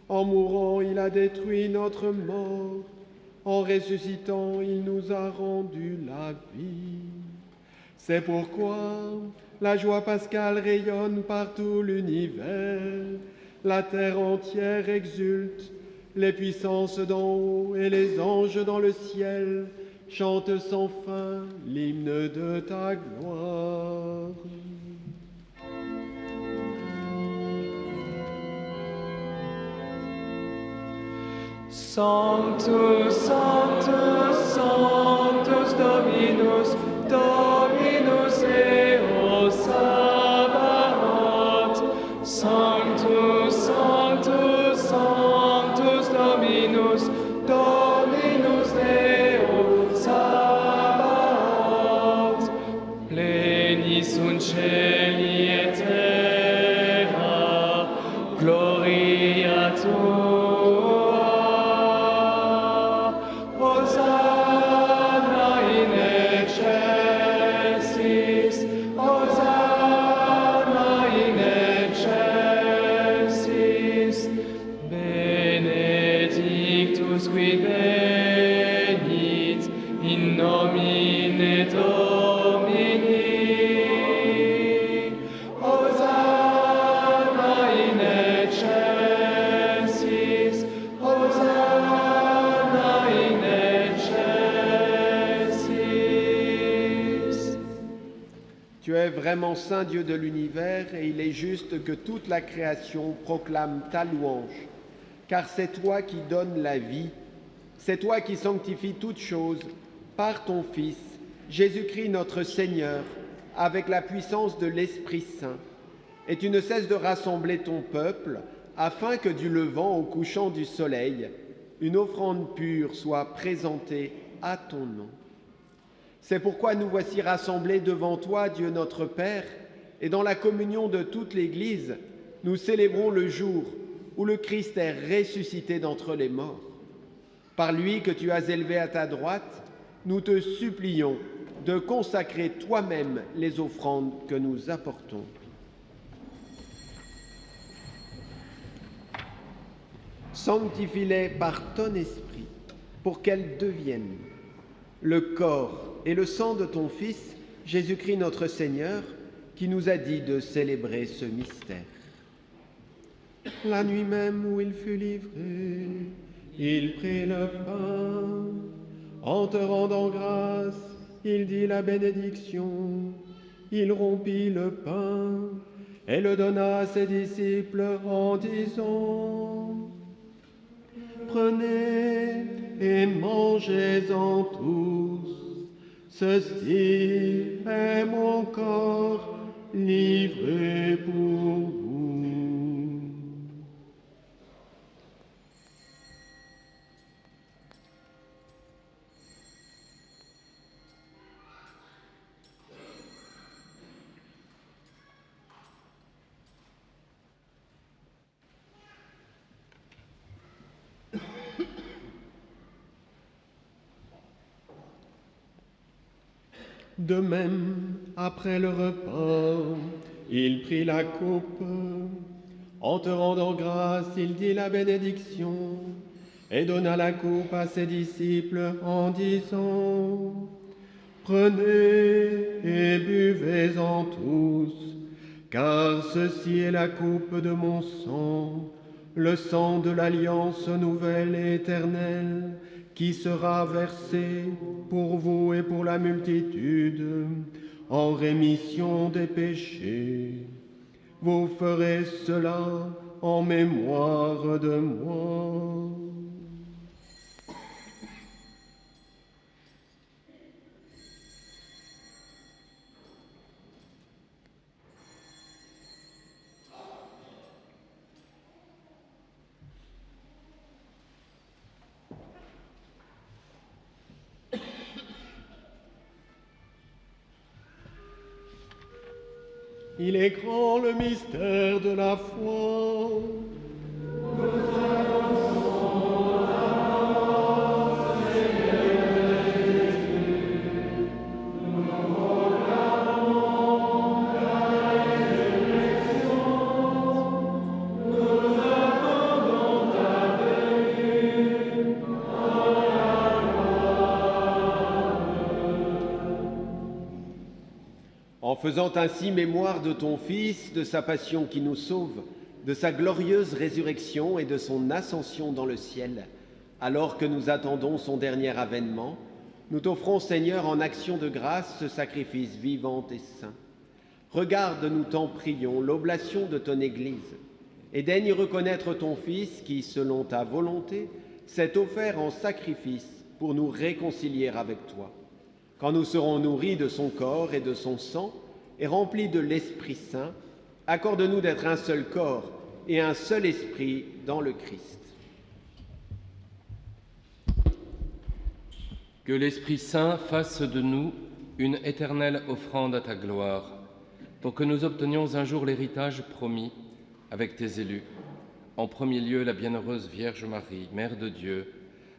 En mourant, il a détruit notre mort. En ressuscitant, il nous a rendu la vie. C'est pourquoi la joie pascale rayonne par tout l'univers. La terre entière exulte, les puissances d'en haut et les anges dans le ciel chantent sans fin l'hymne de ta gloire. Sanctus, Sanctus, Sanctus Dominus, Dominus Deus Sabaoth. Sanctus, Sanctus, Sanctus Dominus, Dominus Deus Sabaoth. Pleni sunt caeli et terra, gloria tua. Qui venit in nomine Domini, Hosanna in excelsis, Hosanna in excelsis. Tu es vraiment saint Dieu de l'univers et il est juste que toute la création proclame ta louange. Car c'est toi qui donnes la vie, c'est toi qui sanctifies toutes choses par ton Fils, Jésus-Christ notre Seigneur, avec la puissance de l'Esprit Saint. Et tu ne cesses de rassembler ton peuple, afin que du levant au couchant du soleil, une offrande pure soit présentée à ton nom. C'est pourquoi nous voici rassemblés devant toi, Dieu notre Père, et dans la communion de toute l'Église, nous célébrons le jour où le Christ est ressuscité d'entre les morts. Par lui que tu as élevé à ta droite, nous te supplions de consacrer toi-même les offrandes que nous apportons. Sanctifie-les par ton esprit, pour qu'elles deviennent le corps et le sang de ton Fils, Jésus-Christ notre Seigneur, qui nous a dit de célébrer ce mystère. La nuit même où il fut livré, il prit le pain. En te rendant grâce, il dit la bénédiction. Il rompit le pain et le donna à ses disciples en disant : Prenez et mangez-en tous. Ceci est mon corps livré pour vous. De même, après le repas, il prit la coupe. En te rendant grâce, il dit la bénédiction et donna la coupe à ses disciples en disant: Prenez et buvez-en tous, car ceci est la coupe de mon sang, le sang de l'alliance nouvelle et éternelle, qui sera versé pour vous et pour la multitude, en rémission des péchés. Vous ferez cela en mémoire de moi. Il est grand le mystère de la foi. En faisant ainsi mémoire de ton Fils, de sa passion qui nous sauve, de sa glorieuse résurrection et de son ascension dans le ciel, alors que nous attendons son dernier avènement, nous t'offrons, Seigneur, en action de grâce, ce sacrifice vivant et saint. Regarde, nous t'en prions, l'oblation de ton Église, et daigne reconnaître ton Fils qui, selon ta volonté, s'est offert en sacrifice pour nous réconcilier avec toi. Quand nous serons nourris de son corps et de son sang, et remplis de l'Esprit Saint, accorde-nous d'être un seul corps et un seul esprit dans le Christ. Que l'Esprit Saint fasse de nous une éternelle offrande à ta gloire, pour que nous obtenions un jour l'héritage promis avec tes élus. En premier lieu, la bienheureuse Vierge Marie, Mère de Dieu,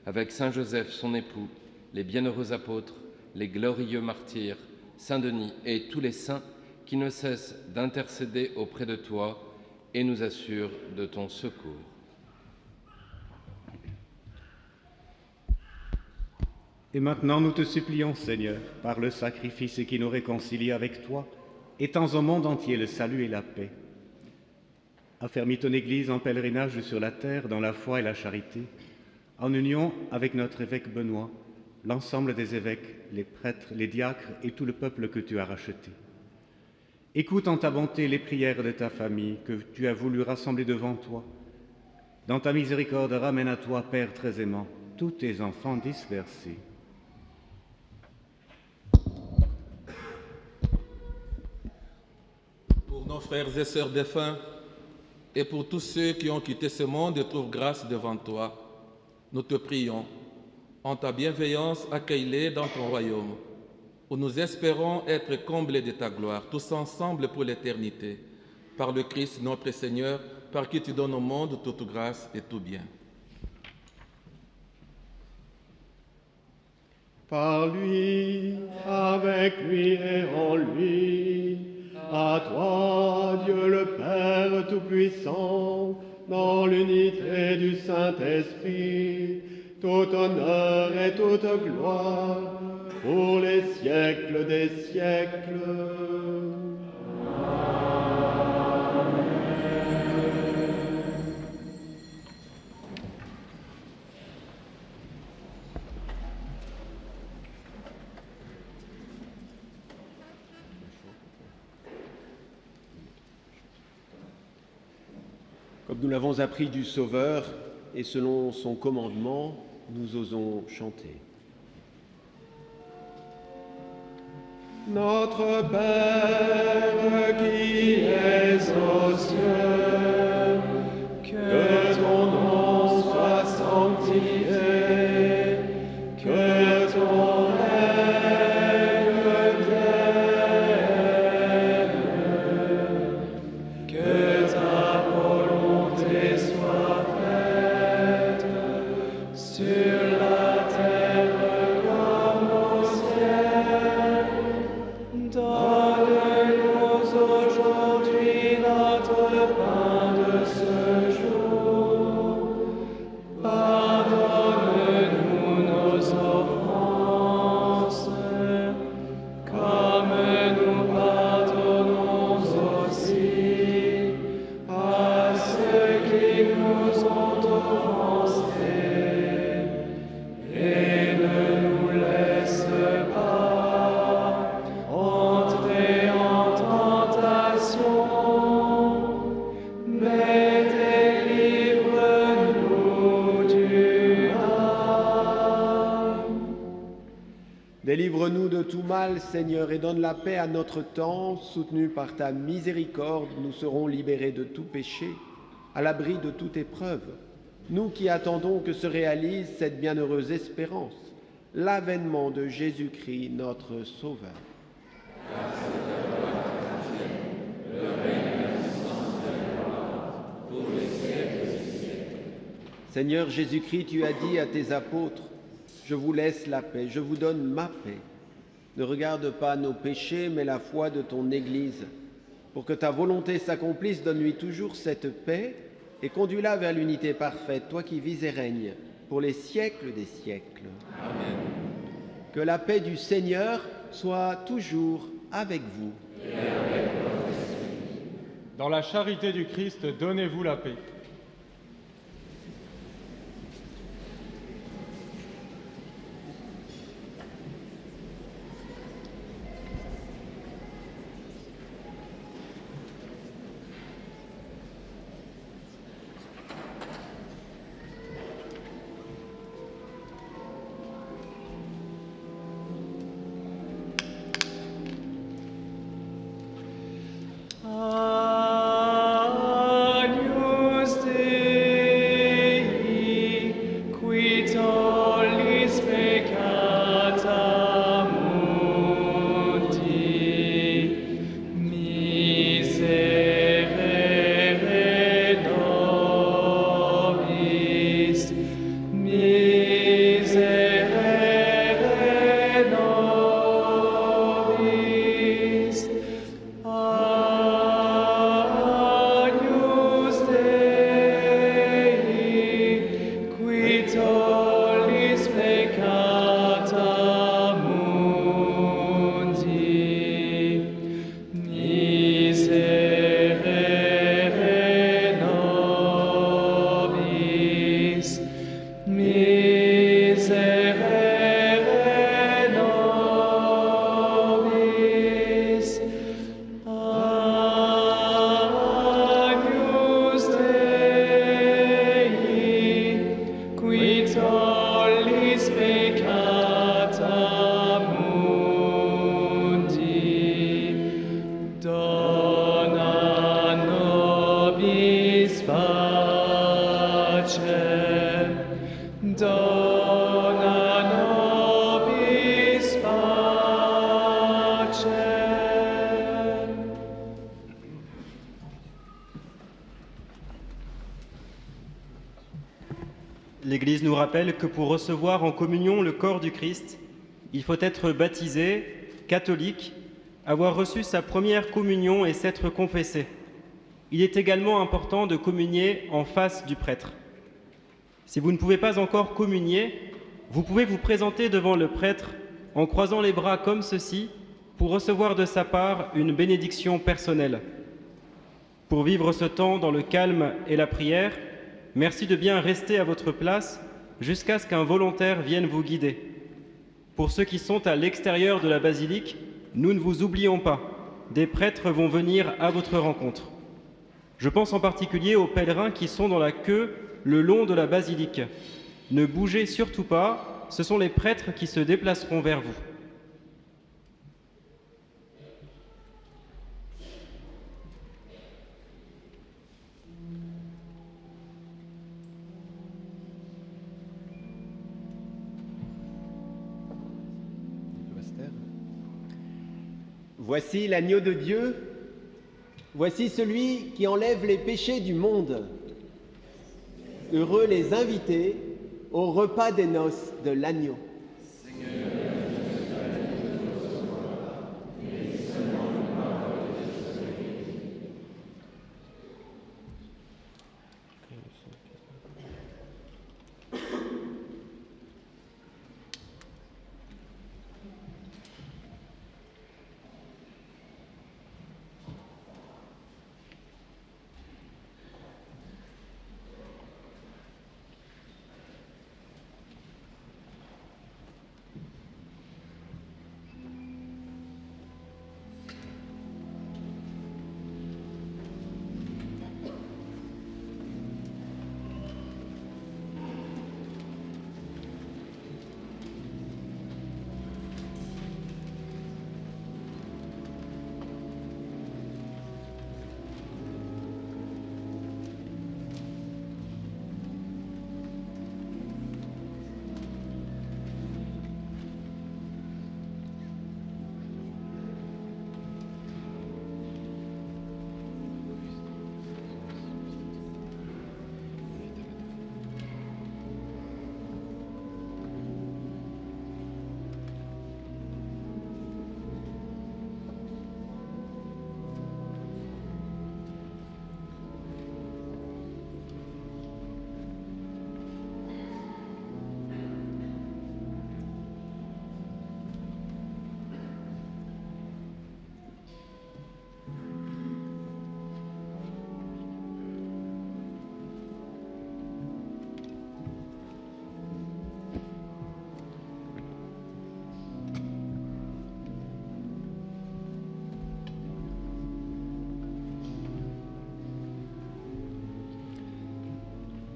avec Saint Joseph, son époux, les bienheureux apôtres, les glorieux martyrs, Saint Denis et tous les saints qui ne cessent d'intercéder auprès de toi et nous assurent de ton secours. Et maintenant nous te supplions, Seigneur, par le sacrifice qui nous réconcilie avec toi, étends au monde entier le salut et la paix. Affermis ton Église en pèlerinage sur la terre dans la foi et la charité, en union avec notre évêque Benoît, l'ensemble des évêques, les prêtres, les diacres et tout le peuple que tu as racheté. Écoute en ta bonté les prières de ta famille que tu as voulu rassembler devant toi. Dans ta miséricorde, ramène à toi, Père très aimant, tous tes enfants dispersés. Pour nos frères et sœurs défunts et pour tous ceux qui ont quitté ce monde et trouvent grâce devant toi, nous te prions. En ta bienveillance, accueille-les dans ton royaume, où nous espérons être comblés de ta gloire, tous ensemble pour l'éternité, par le Christ notre Seigneur, par qui tu donnes au monde toute grâce et tout bien. Par lui, avec lui et en lui, à toi, Dieu le Père Tout-Puissant, dans l'unité du Saint-Esprit, tout honneur et toute gloire, pour les siècles des siècles. Comme nous l'avons appris du Sauveur et selon son commandement, nous osons chanter. Notre Père qui es aux cieux, que ton nom soit sanctifié, que ton règne vienne, que ta volonté soit faite sur la terre comme au ciel. Donne-nous aujourd'hui notre pain mal, Seigneur, et donne la paix à notre temps. Soutenus par ta miséricorde, nous serons libérés de tout péché, à l'abri de toute épreuve. Nous qui attendons que se réalise cette bienheureuse espérance, l'avènement de Jésus-Christ, notre Sauveur. Seigneur Jésus-Christ, tu as dit à tes apôtres, « Je vous laisse la paix, je vous donne ma paix. Ne regarde pas nos péchés, mais la foi de ton Église. Pour que ta volonté s'accomplisse, donne-lui toujours cette paix et conduis-la vers l'unité parfaite, toi qui vis et règnes pour les siècles des siècles. » Amen. Que la paix du Seigneur soit toujours avec vous. Et avec votre esprit. Dans la charité du Christ, donnez-vous la paix. Agnus Dei, qui tollis peccata mundi, miserere nobis, miserere nobis. Agnus Dei, qui tollis peccata mundi, miserere nobis, miserere nobis. Agnus Dei, qui tollis peccata mundi, dona nobis pacem, dona nobis pacem. L'Église nous rappelle que pour recevoir en communion le corps du Christ, il faut être baptisé, catholique, avoir reçu sa première communion et s'être confessé. Il est également important de communier en face du prêtre. Si vous ne pouvez pas encore communier, vous pouvez vous présenter devant le prêtre en croisant les bras comme ceci pour recevoir de sa part une bénédiction personnelle. Pour vivre ce temps dans le calme et la prière, merci de bien rester à votre place jusqu'à ce qu'un volontaire vienne vous guider. Pour ceux qui sont à l'extérieur de la basilique, nous ne vous oublions pas. Des prêtres vont venir à votre rencontre. Je pense en particulier aux pèlerins qui sont dans la queue le long de la basilique. Ne bougez surtout pas, ce sont les prêtres qui se déplaceront vers vous. Voici l'agneau de Dieu, voici celui qui enlève les péchés du monde. Heureux les invités au repas des noces de l'agneau.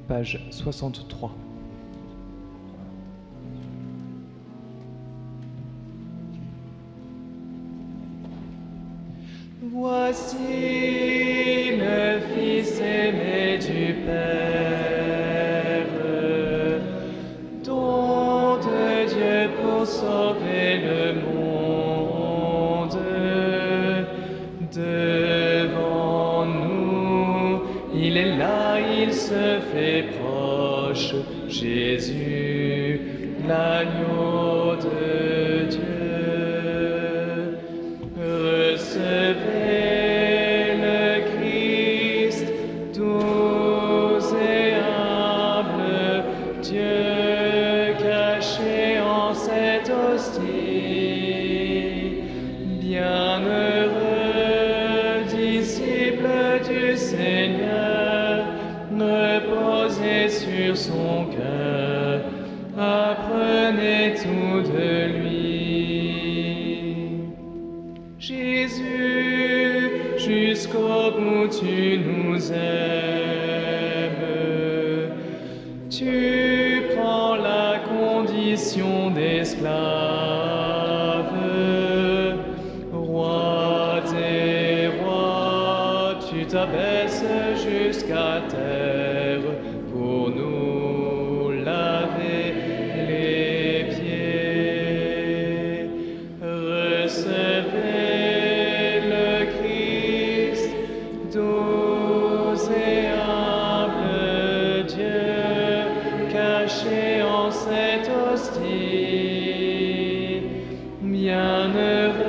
page 63. Voici le Fils aimé du Père, don de Dieu pour sauver le monde. Devant nous, il est là, il se fait proche, Jésus, l'agneau de Dieu. Recevez le Christ, doux et humble, Dieu caché en cette hostie. Bienheureux disciple du Seigneur, reposez sur son cœur, apprenez tout de lui. Jésus, jusqu'au bout tu nous aimes. Tu prends la condition d'esclave. Roi des rois, tu t'abaisses jusqu'à terre pour nous laver les pieds. Recevez le Christ, doux et humble Dieu, caché en cette hostie. Bienheureux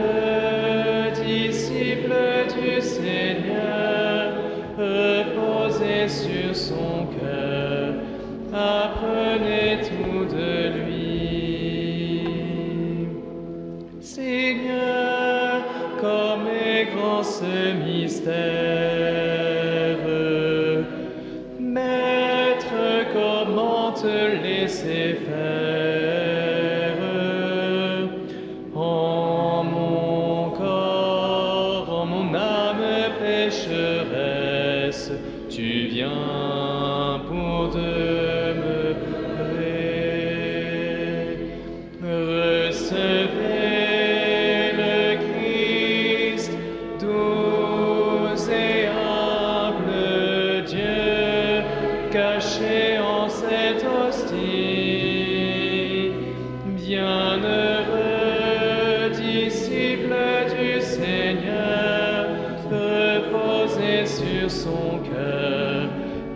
disciple du Seigneur, reposez sur son cœur, apprenez tout de lui. Seigneur, comme est grand ce mystère, Maître, comment te laisser faire? En mon corps, en mon âme pécheresse, tu viens pour demeurer. Recevez le Christ, doux et humble Dieu, caché en cette hostie. Bienheureux disciple du Seigneur, reposez sur son cœur,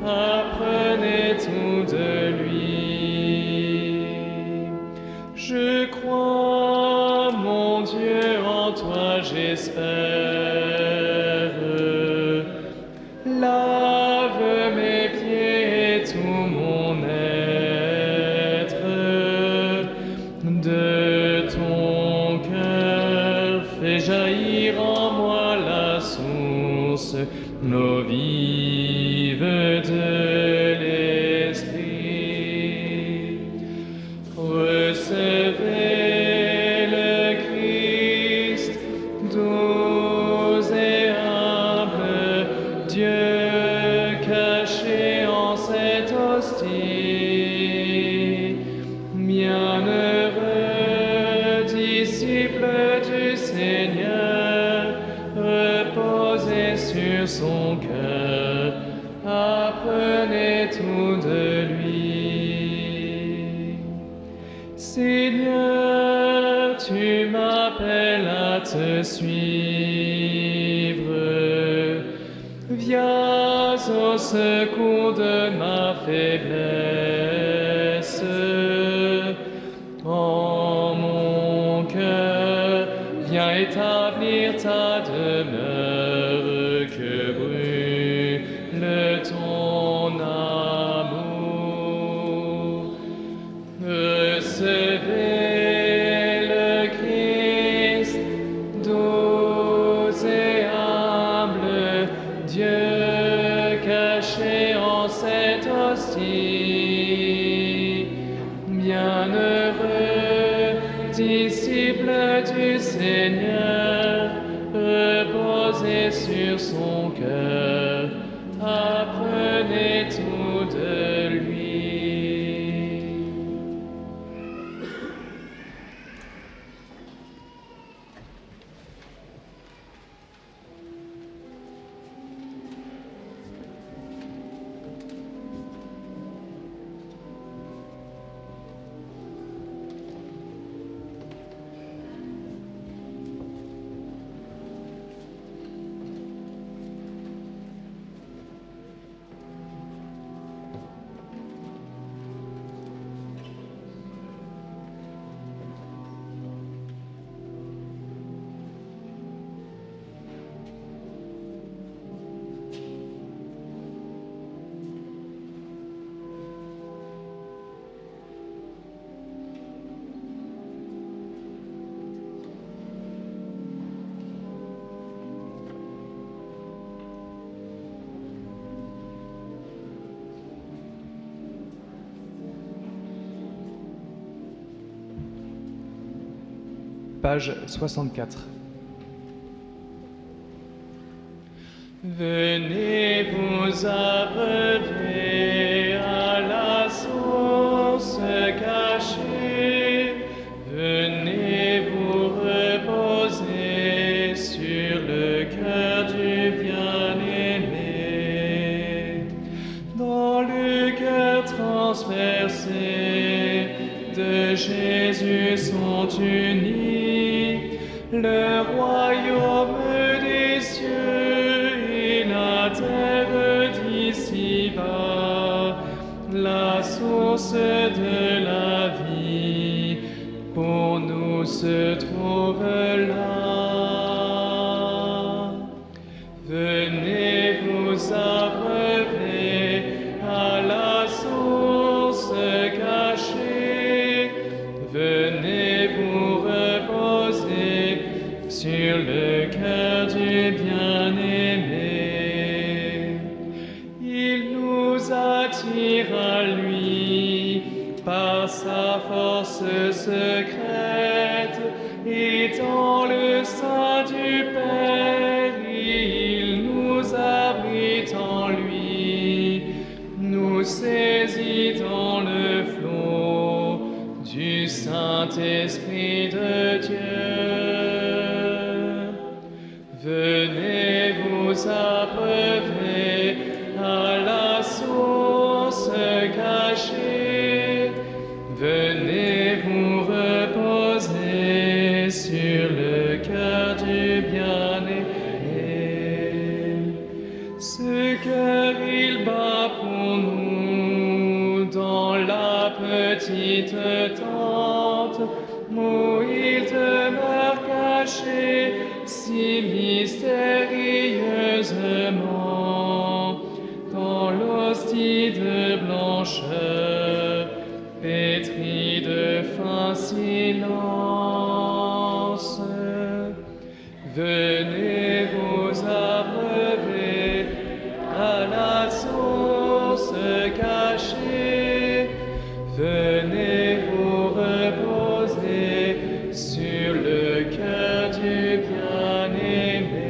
apprenez tout de lui. Je crois, mon Dieu, en toi j'espère. Lave mes pieds et tout mon être. De ton cœur, fais jaillir en moi la source, l'eau vive de l'Esprit. Recevez le Christ, doux et humble Dieu, caché en cette hostie. Bienheureux disciple du Seigneur, reposez sur son cœur, apprenez tout de lui. Seigneur, tu m'appelles à te suivre. Viens au secours de ma faiblesse. En mon cœur, viens établir ta demeure, que brûle ton amour. Recevez le Christ, doux et humble Dieu, caché en cette hostie. Bienheureux disciple du Seigneur, reposez sur son cœur, apprenez tout de lui. page 64. Venez vous abreuver à la source cachée, venez vous reposer sur le cœur du bien-aimé. Dans le cœur transpercé de Jésus sont unis le royaume des cieux et la terre d'ici-bas, la source de la vie pour nous se trouve là. Venez vous abreuver à la source cachée, venez vous reposer sur le cœur du bien-aimé. Il nous attire à lui par sa force secrète et dans le sein du Père, il nous abrite en lui, nous saisit dans le flot du Saint-Esprit de Dieu. Venez vous abreuver à la source cachée, venez vous reposer sur le cœur du bien-aimé. Ce cœur il bat pour nous dans la petite tente où il demeure caché si mystérieusement dans l'hostie de blancheur pétrie de fin silence. Venez vous abreuver à la source cachée, venez vous reposer sur le cœur du bien-aimé.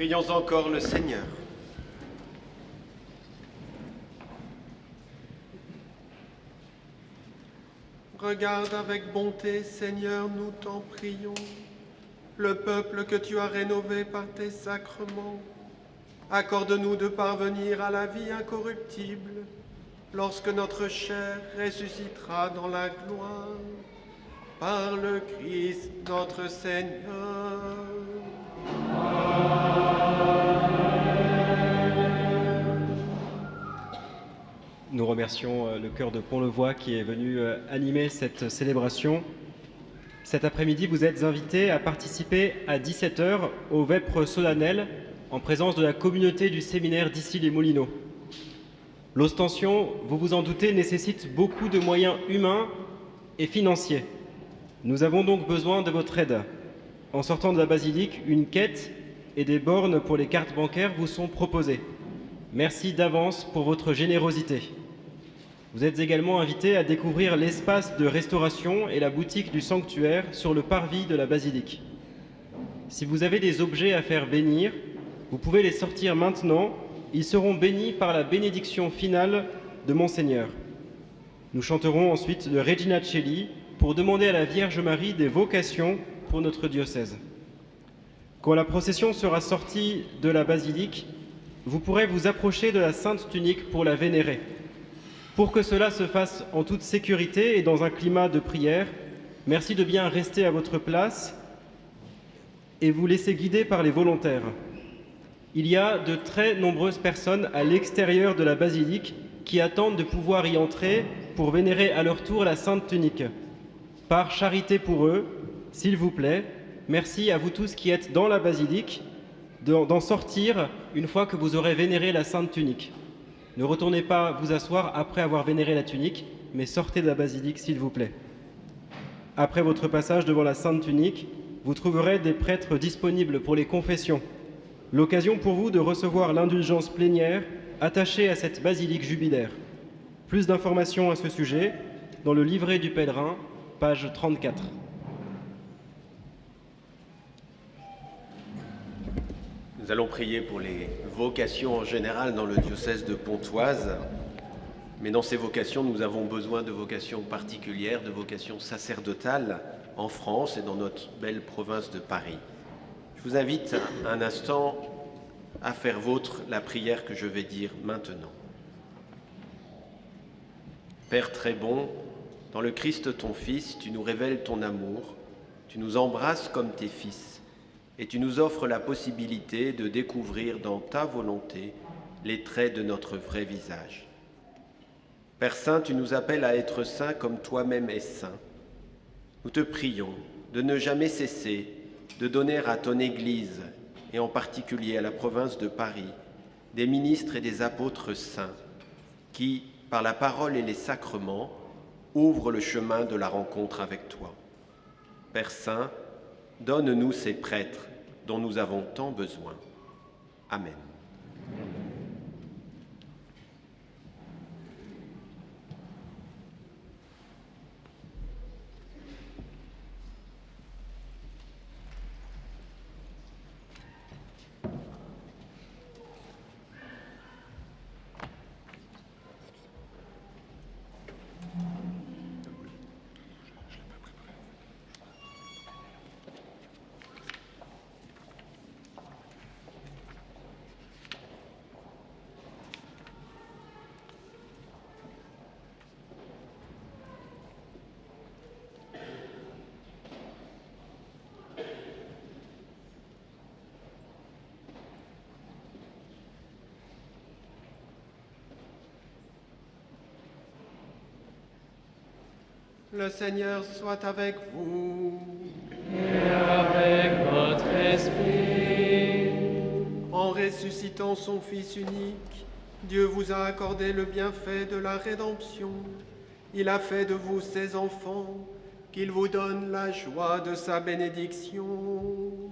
Prions encore le Seigneur. Regarde avec bonté, Seigneur, nous t'en prions, le peuple que tu as rénové par tes sacrements. Accorde-nous de parvenir à la vie incorruptible, lorsque notre chair ressuscitera dans la gloire. Par le Christ notre Seigneur. Nous remercions le chœur de Pont-le-Voix qui est venu animer cette célébration. Cet après-midi, vous êtes invités à participer à 17h au vêpres solennel en présence de la communauté du séminaire d'Issy-les-Moulineaux. L'ostension, vous vous en doutez, nécessite beaucoup de moyens humains et financiers. Nous avons donc besoin de votre aide. En sortant de la basilique, une quête et des bornes pour les cartes bancaires vous sont proposées. Merci d'avance pour votre générosité. Vous êtes également invités à découvrir l'espace de restauration et la boutique du sanctuaire sur le parvis de la basilique. Si vous avez des objets à faire bénir, vous pouvez les sortir maintenant. Ils seront bénis par la bénédiction finale de Monseigneur. Nous chanterons ensuite le Regina Coeli pour demander à la Vierge Marie des vocations pour notre diocèse. Quand la procession sera sortie de la basilique, vous pourrez vous approcher de la Sainte Tunique pour la vénérer. Pour que cela se fasse en toute sécurité et dans un climat de prière, merci de bien rester à votre place et vous laisser guider par les volontaires. Il y a de très nombreuses personnes à l'extérieur de la basilique qui attendent de pouvoir y entrer pour vénérer à leur tour la Sainte Tunique. Par charité pour eux, s'il vous plaît, merci à vous tous qui êtes dans la basilique d'en sortir une fois que vous aurez vénéré la Sainte Tunique. Ne retournez pas vous asseoir après avoir vénéré la tunique, mais sortez de la basilique, s'il vous plaît. Après votre passage devant la Sainte Tunique, vous trouverez des prêtres disponibles pour les confessions. L'occasion pour vous de recevoir l'indulgence plénière attachée à cette basilique jubilaire. Plus d'informations à ce sujet dans le livret du pèlerin, page 34. Nous allons prier pour les vocations en général dans le diocèse de Pontoise. Mais dans ces vocations, nous avons besoin de vocations particulières, de vocations sacerdotales en France et dans notre belle province de Paris. Je vous invite un instant à faire vôtre la prière que je vais dire maintenant. Père très bon, dans le Christ ton Fils, tu nous révèles ton amour, tu nous embrasses comme tes fils, et tu nous offres la possibilité de découvrir dans ta volonté les traits de notre vrai visage. Père Saint, tu nous appelles à être saints comme toi-même es saint. Nous te prions de ne jamais cesser de donner à ton Église, et en particulier à la province de Paris, des ministres et des apôtres saints qui, par la parole et les sacrements, ouvrent le chemin de la rencontre avec toi. Père Saint, donne-nous ces prêtres dont nous avons tant besoin. Amen. Le Seigneur soit avec vous. Et avec votre esprit. En ressuscitant son Fils unique, Dieu vous a accordé le bienfait de la rédemption. Il a fait de vous ses enfants, qu'il vous donne la joie de sa bénédiction.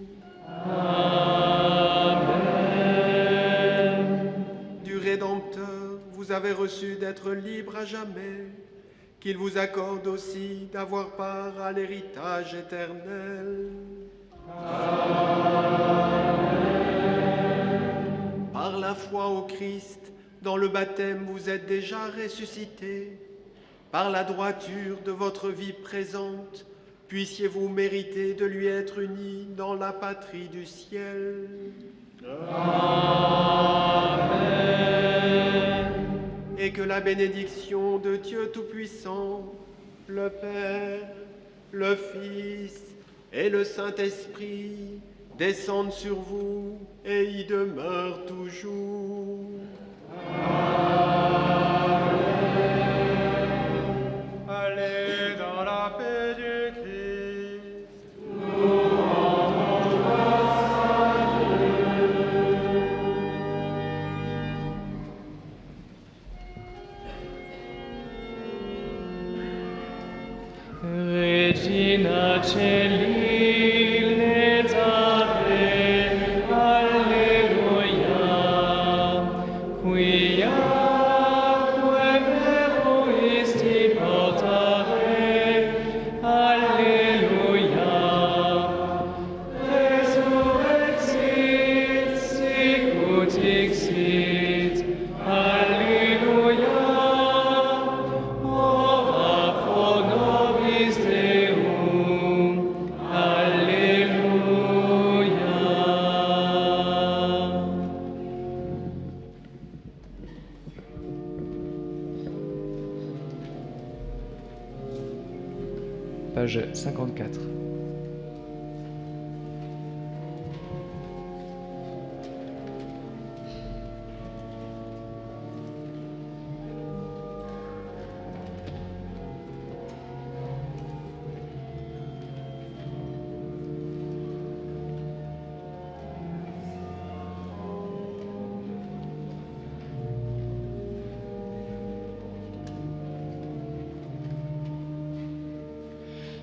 Amen. Du Rédempteur, vous avez reçu d'être libre à jamais. Qu'il vous accorde aussi d'avoir part à l'héritage éternel. Amen. foi au Christ, dans le baptême vous êtes déjà ressuscités. Par la droiture de votre vie présente, puissiez-vous mériter de lui être unis dans la patrie du ciel. Amen. Et que la bénédiction de Dieu Tout-Puissant, le Père, le Fils et le Saint-Esprit descendent sur vous et y demeurent toujours. Allez dans la paix du Christ. Regina Celi, letare, alleluia, quiaque meruisti portare, alleluia, resurrexit, sicut dixit, alleluia, ora pro nobis Deum, alleluia. Page 54.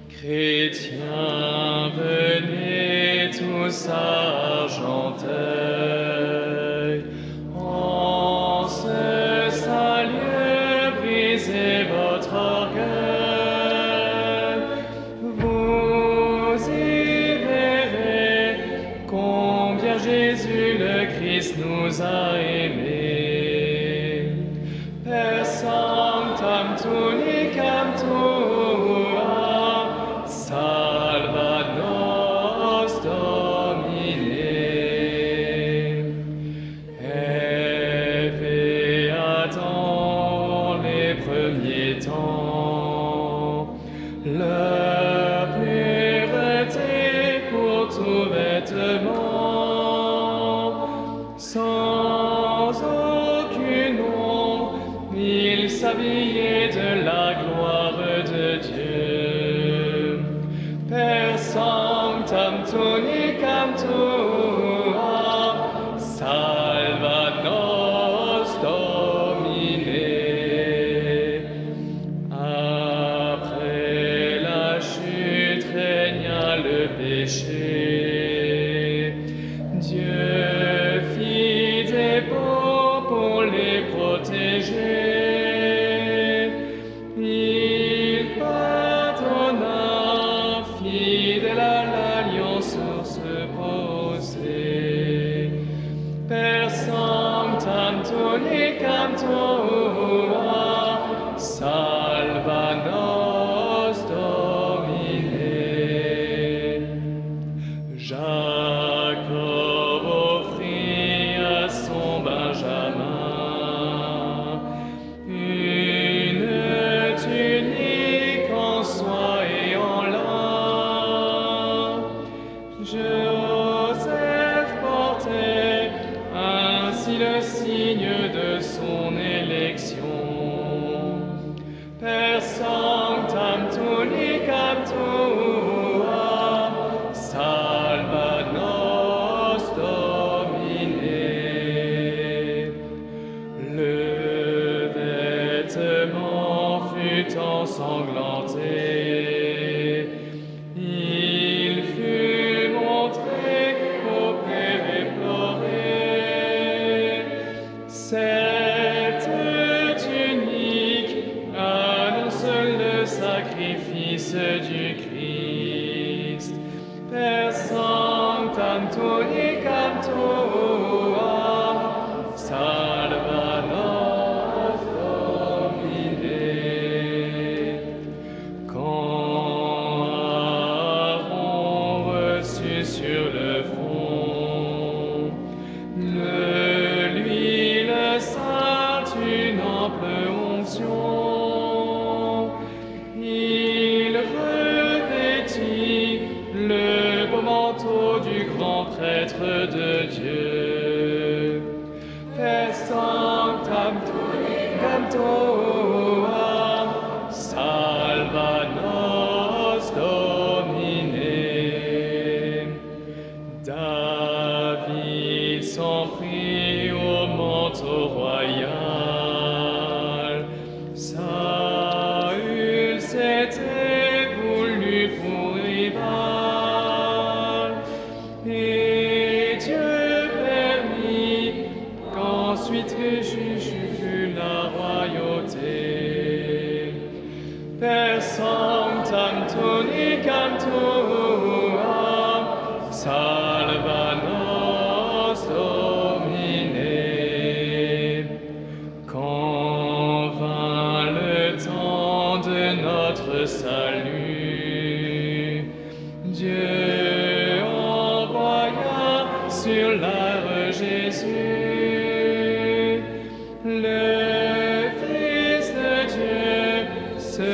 Chrétiens, venez tous à Argenteuil, en ce saint lieu brisez votre orgueil. Vous y verrez combien Jésus le Christ nous a aimés. Per sanctam tunicam tua, salva nos Domine. Éveilla dans les premiers temps leur pureté pour tout vêtement. Sans aucune ombre, ils s'habillaient de la gloire de Dieu. Per sanctam tunicam tua, salva nos Domine. Après la chute régna le péché. Dieu fit des ponts pour les protéger. Il pardonna, fidèle à l'alliance sur ce posé. Per sanctam tunicam tua, salva nos Domine. Jacob offrit à son Benjamin une tunique en soie et en lin. Joseph portait ainsi le signe de son élection. Per sanctam tunicam tua, salva nos Domine. Le vêtement fut ensanglanté, il fut montré au Père éploré. Cette tunique annonce le sacrifice du Christ. Per sanctam tunicam tua, cantor, salva nos Domine. David s'enfuit au manteau royal, Saül s'était voulu pour rival, et Dieu permit qu'ensuite les juges fût la royauté. Per sanctam tunicam tuam, salva nos Domine. Quand vint le temps de notre salut, Dieu envoya sur l'arbre Jésus, le Fils de Dieu se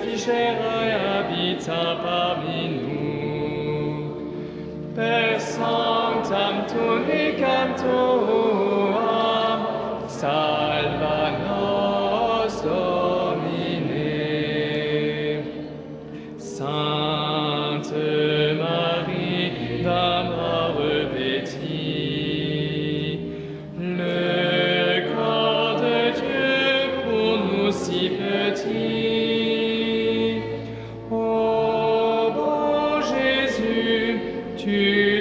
fit chair et habita parmi nous. Per sanctam tunicam tuam, salva nos Domine. Sainte Marie, Dame revêtie, le corps de Dieu pour nous si petit. Ô bon Jésus, tu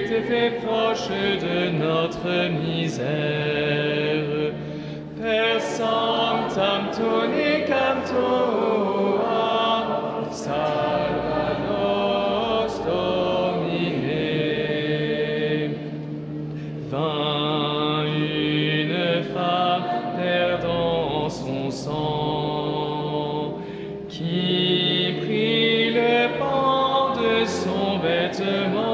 t'es fait proche de notre misère. Per sanctam tunicam tuam, salva nos Domine. Vint une femme perdant son sang, qui prit le pan de son vêtement.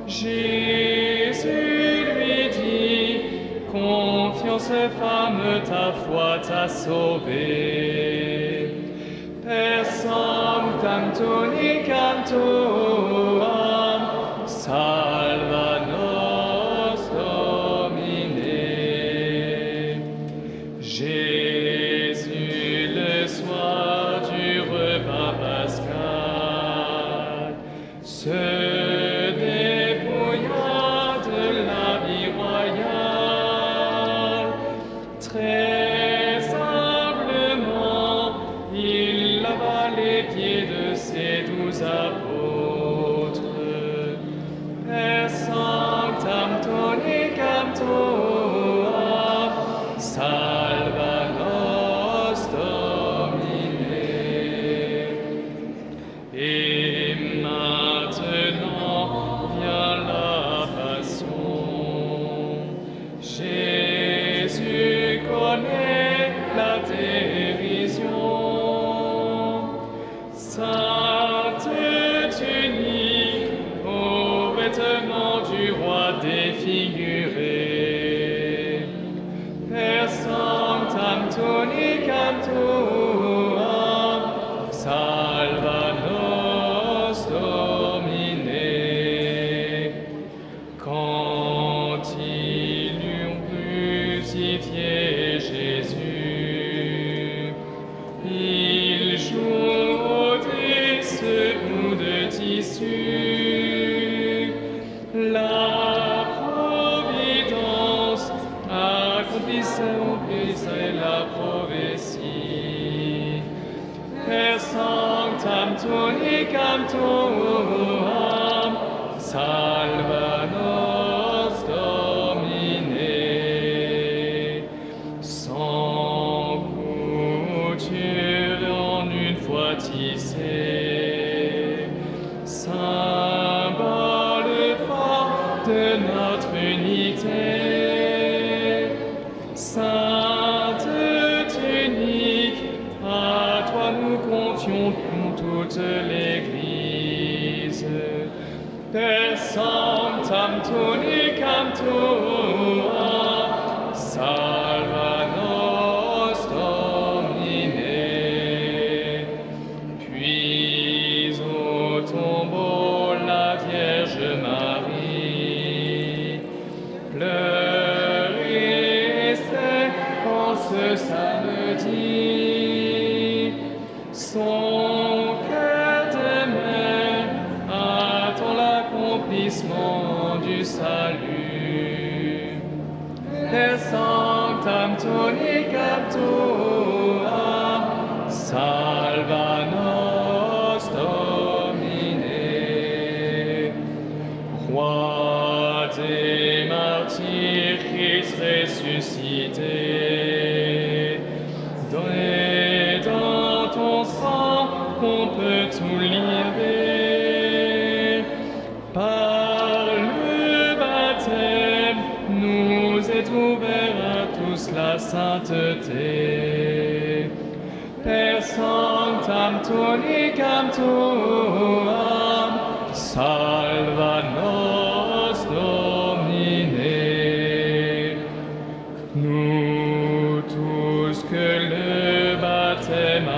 Jésus lui dit: confiance femme, ta foi t'a sauvée. Per sanctam tunicam tuam, salva nos Domine. Jésus, le soir du repas pascal, se dépouilla de l'habit royal. Très humblement, il lava les pieds de ses 12 apôtres. Per sanctam tunicam tuam, salva nos Domine. Et maintenant vient la passion. Jésus connaît la dérision. Sainte tunique aux vêtements du roi défiguré. Per sanctam tunicam tuam, salva nos Domine. Quand ils eurent crucifié Jésus, ils journaient ce bout de tissu. La providence accomplissait la prophétie. Per sanctam tunicam tuam, salva nos Domine. Sans couture en une fois tissée, symbole fort de notre unité. Sainte tunique, à toi nous confions toute l'Église. Per sanctam tunicam tuam, salva nos Domine. Puis au tombeau la Vierge Marie pleurait en dit. Son cœur d'aimer attend l'accomplissement du salut. Per sanctam tonicam tuam, salva nos Domine. Roi des martyrs, Christ ressuscité, donné dans ton sang qu'on peut tout livrer. Par le baptême, nous est ouvert à tous la sainteté. Per sanctam tonicam tuam, salva nos Domine. Nous tous que le baptême a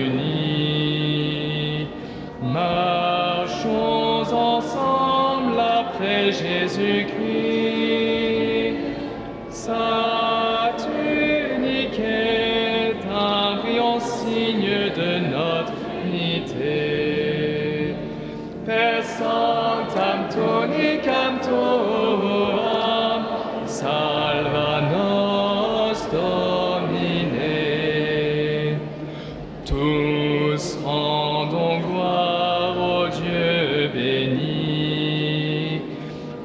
unis, marchons ensemble après Jésus-Christ. Sa tunique est un brillant signe de notre unité. Per sanctam tonicam tuam, salva nos Domine. Tous rendons gloire au Dieu béni,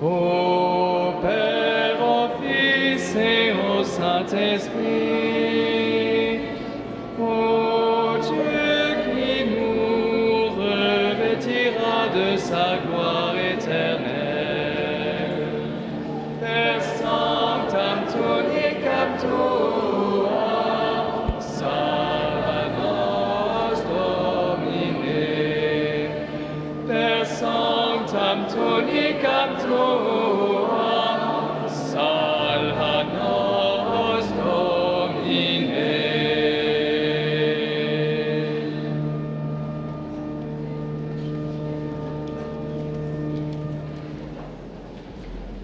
au Père, au Fils et au Saint-Esprit,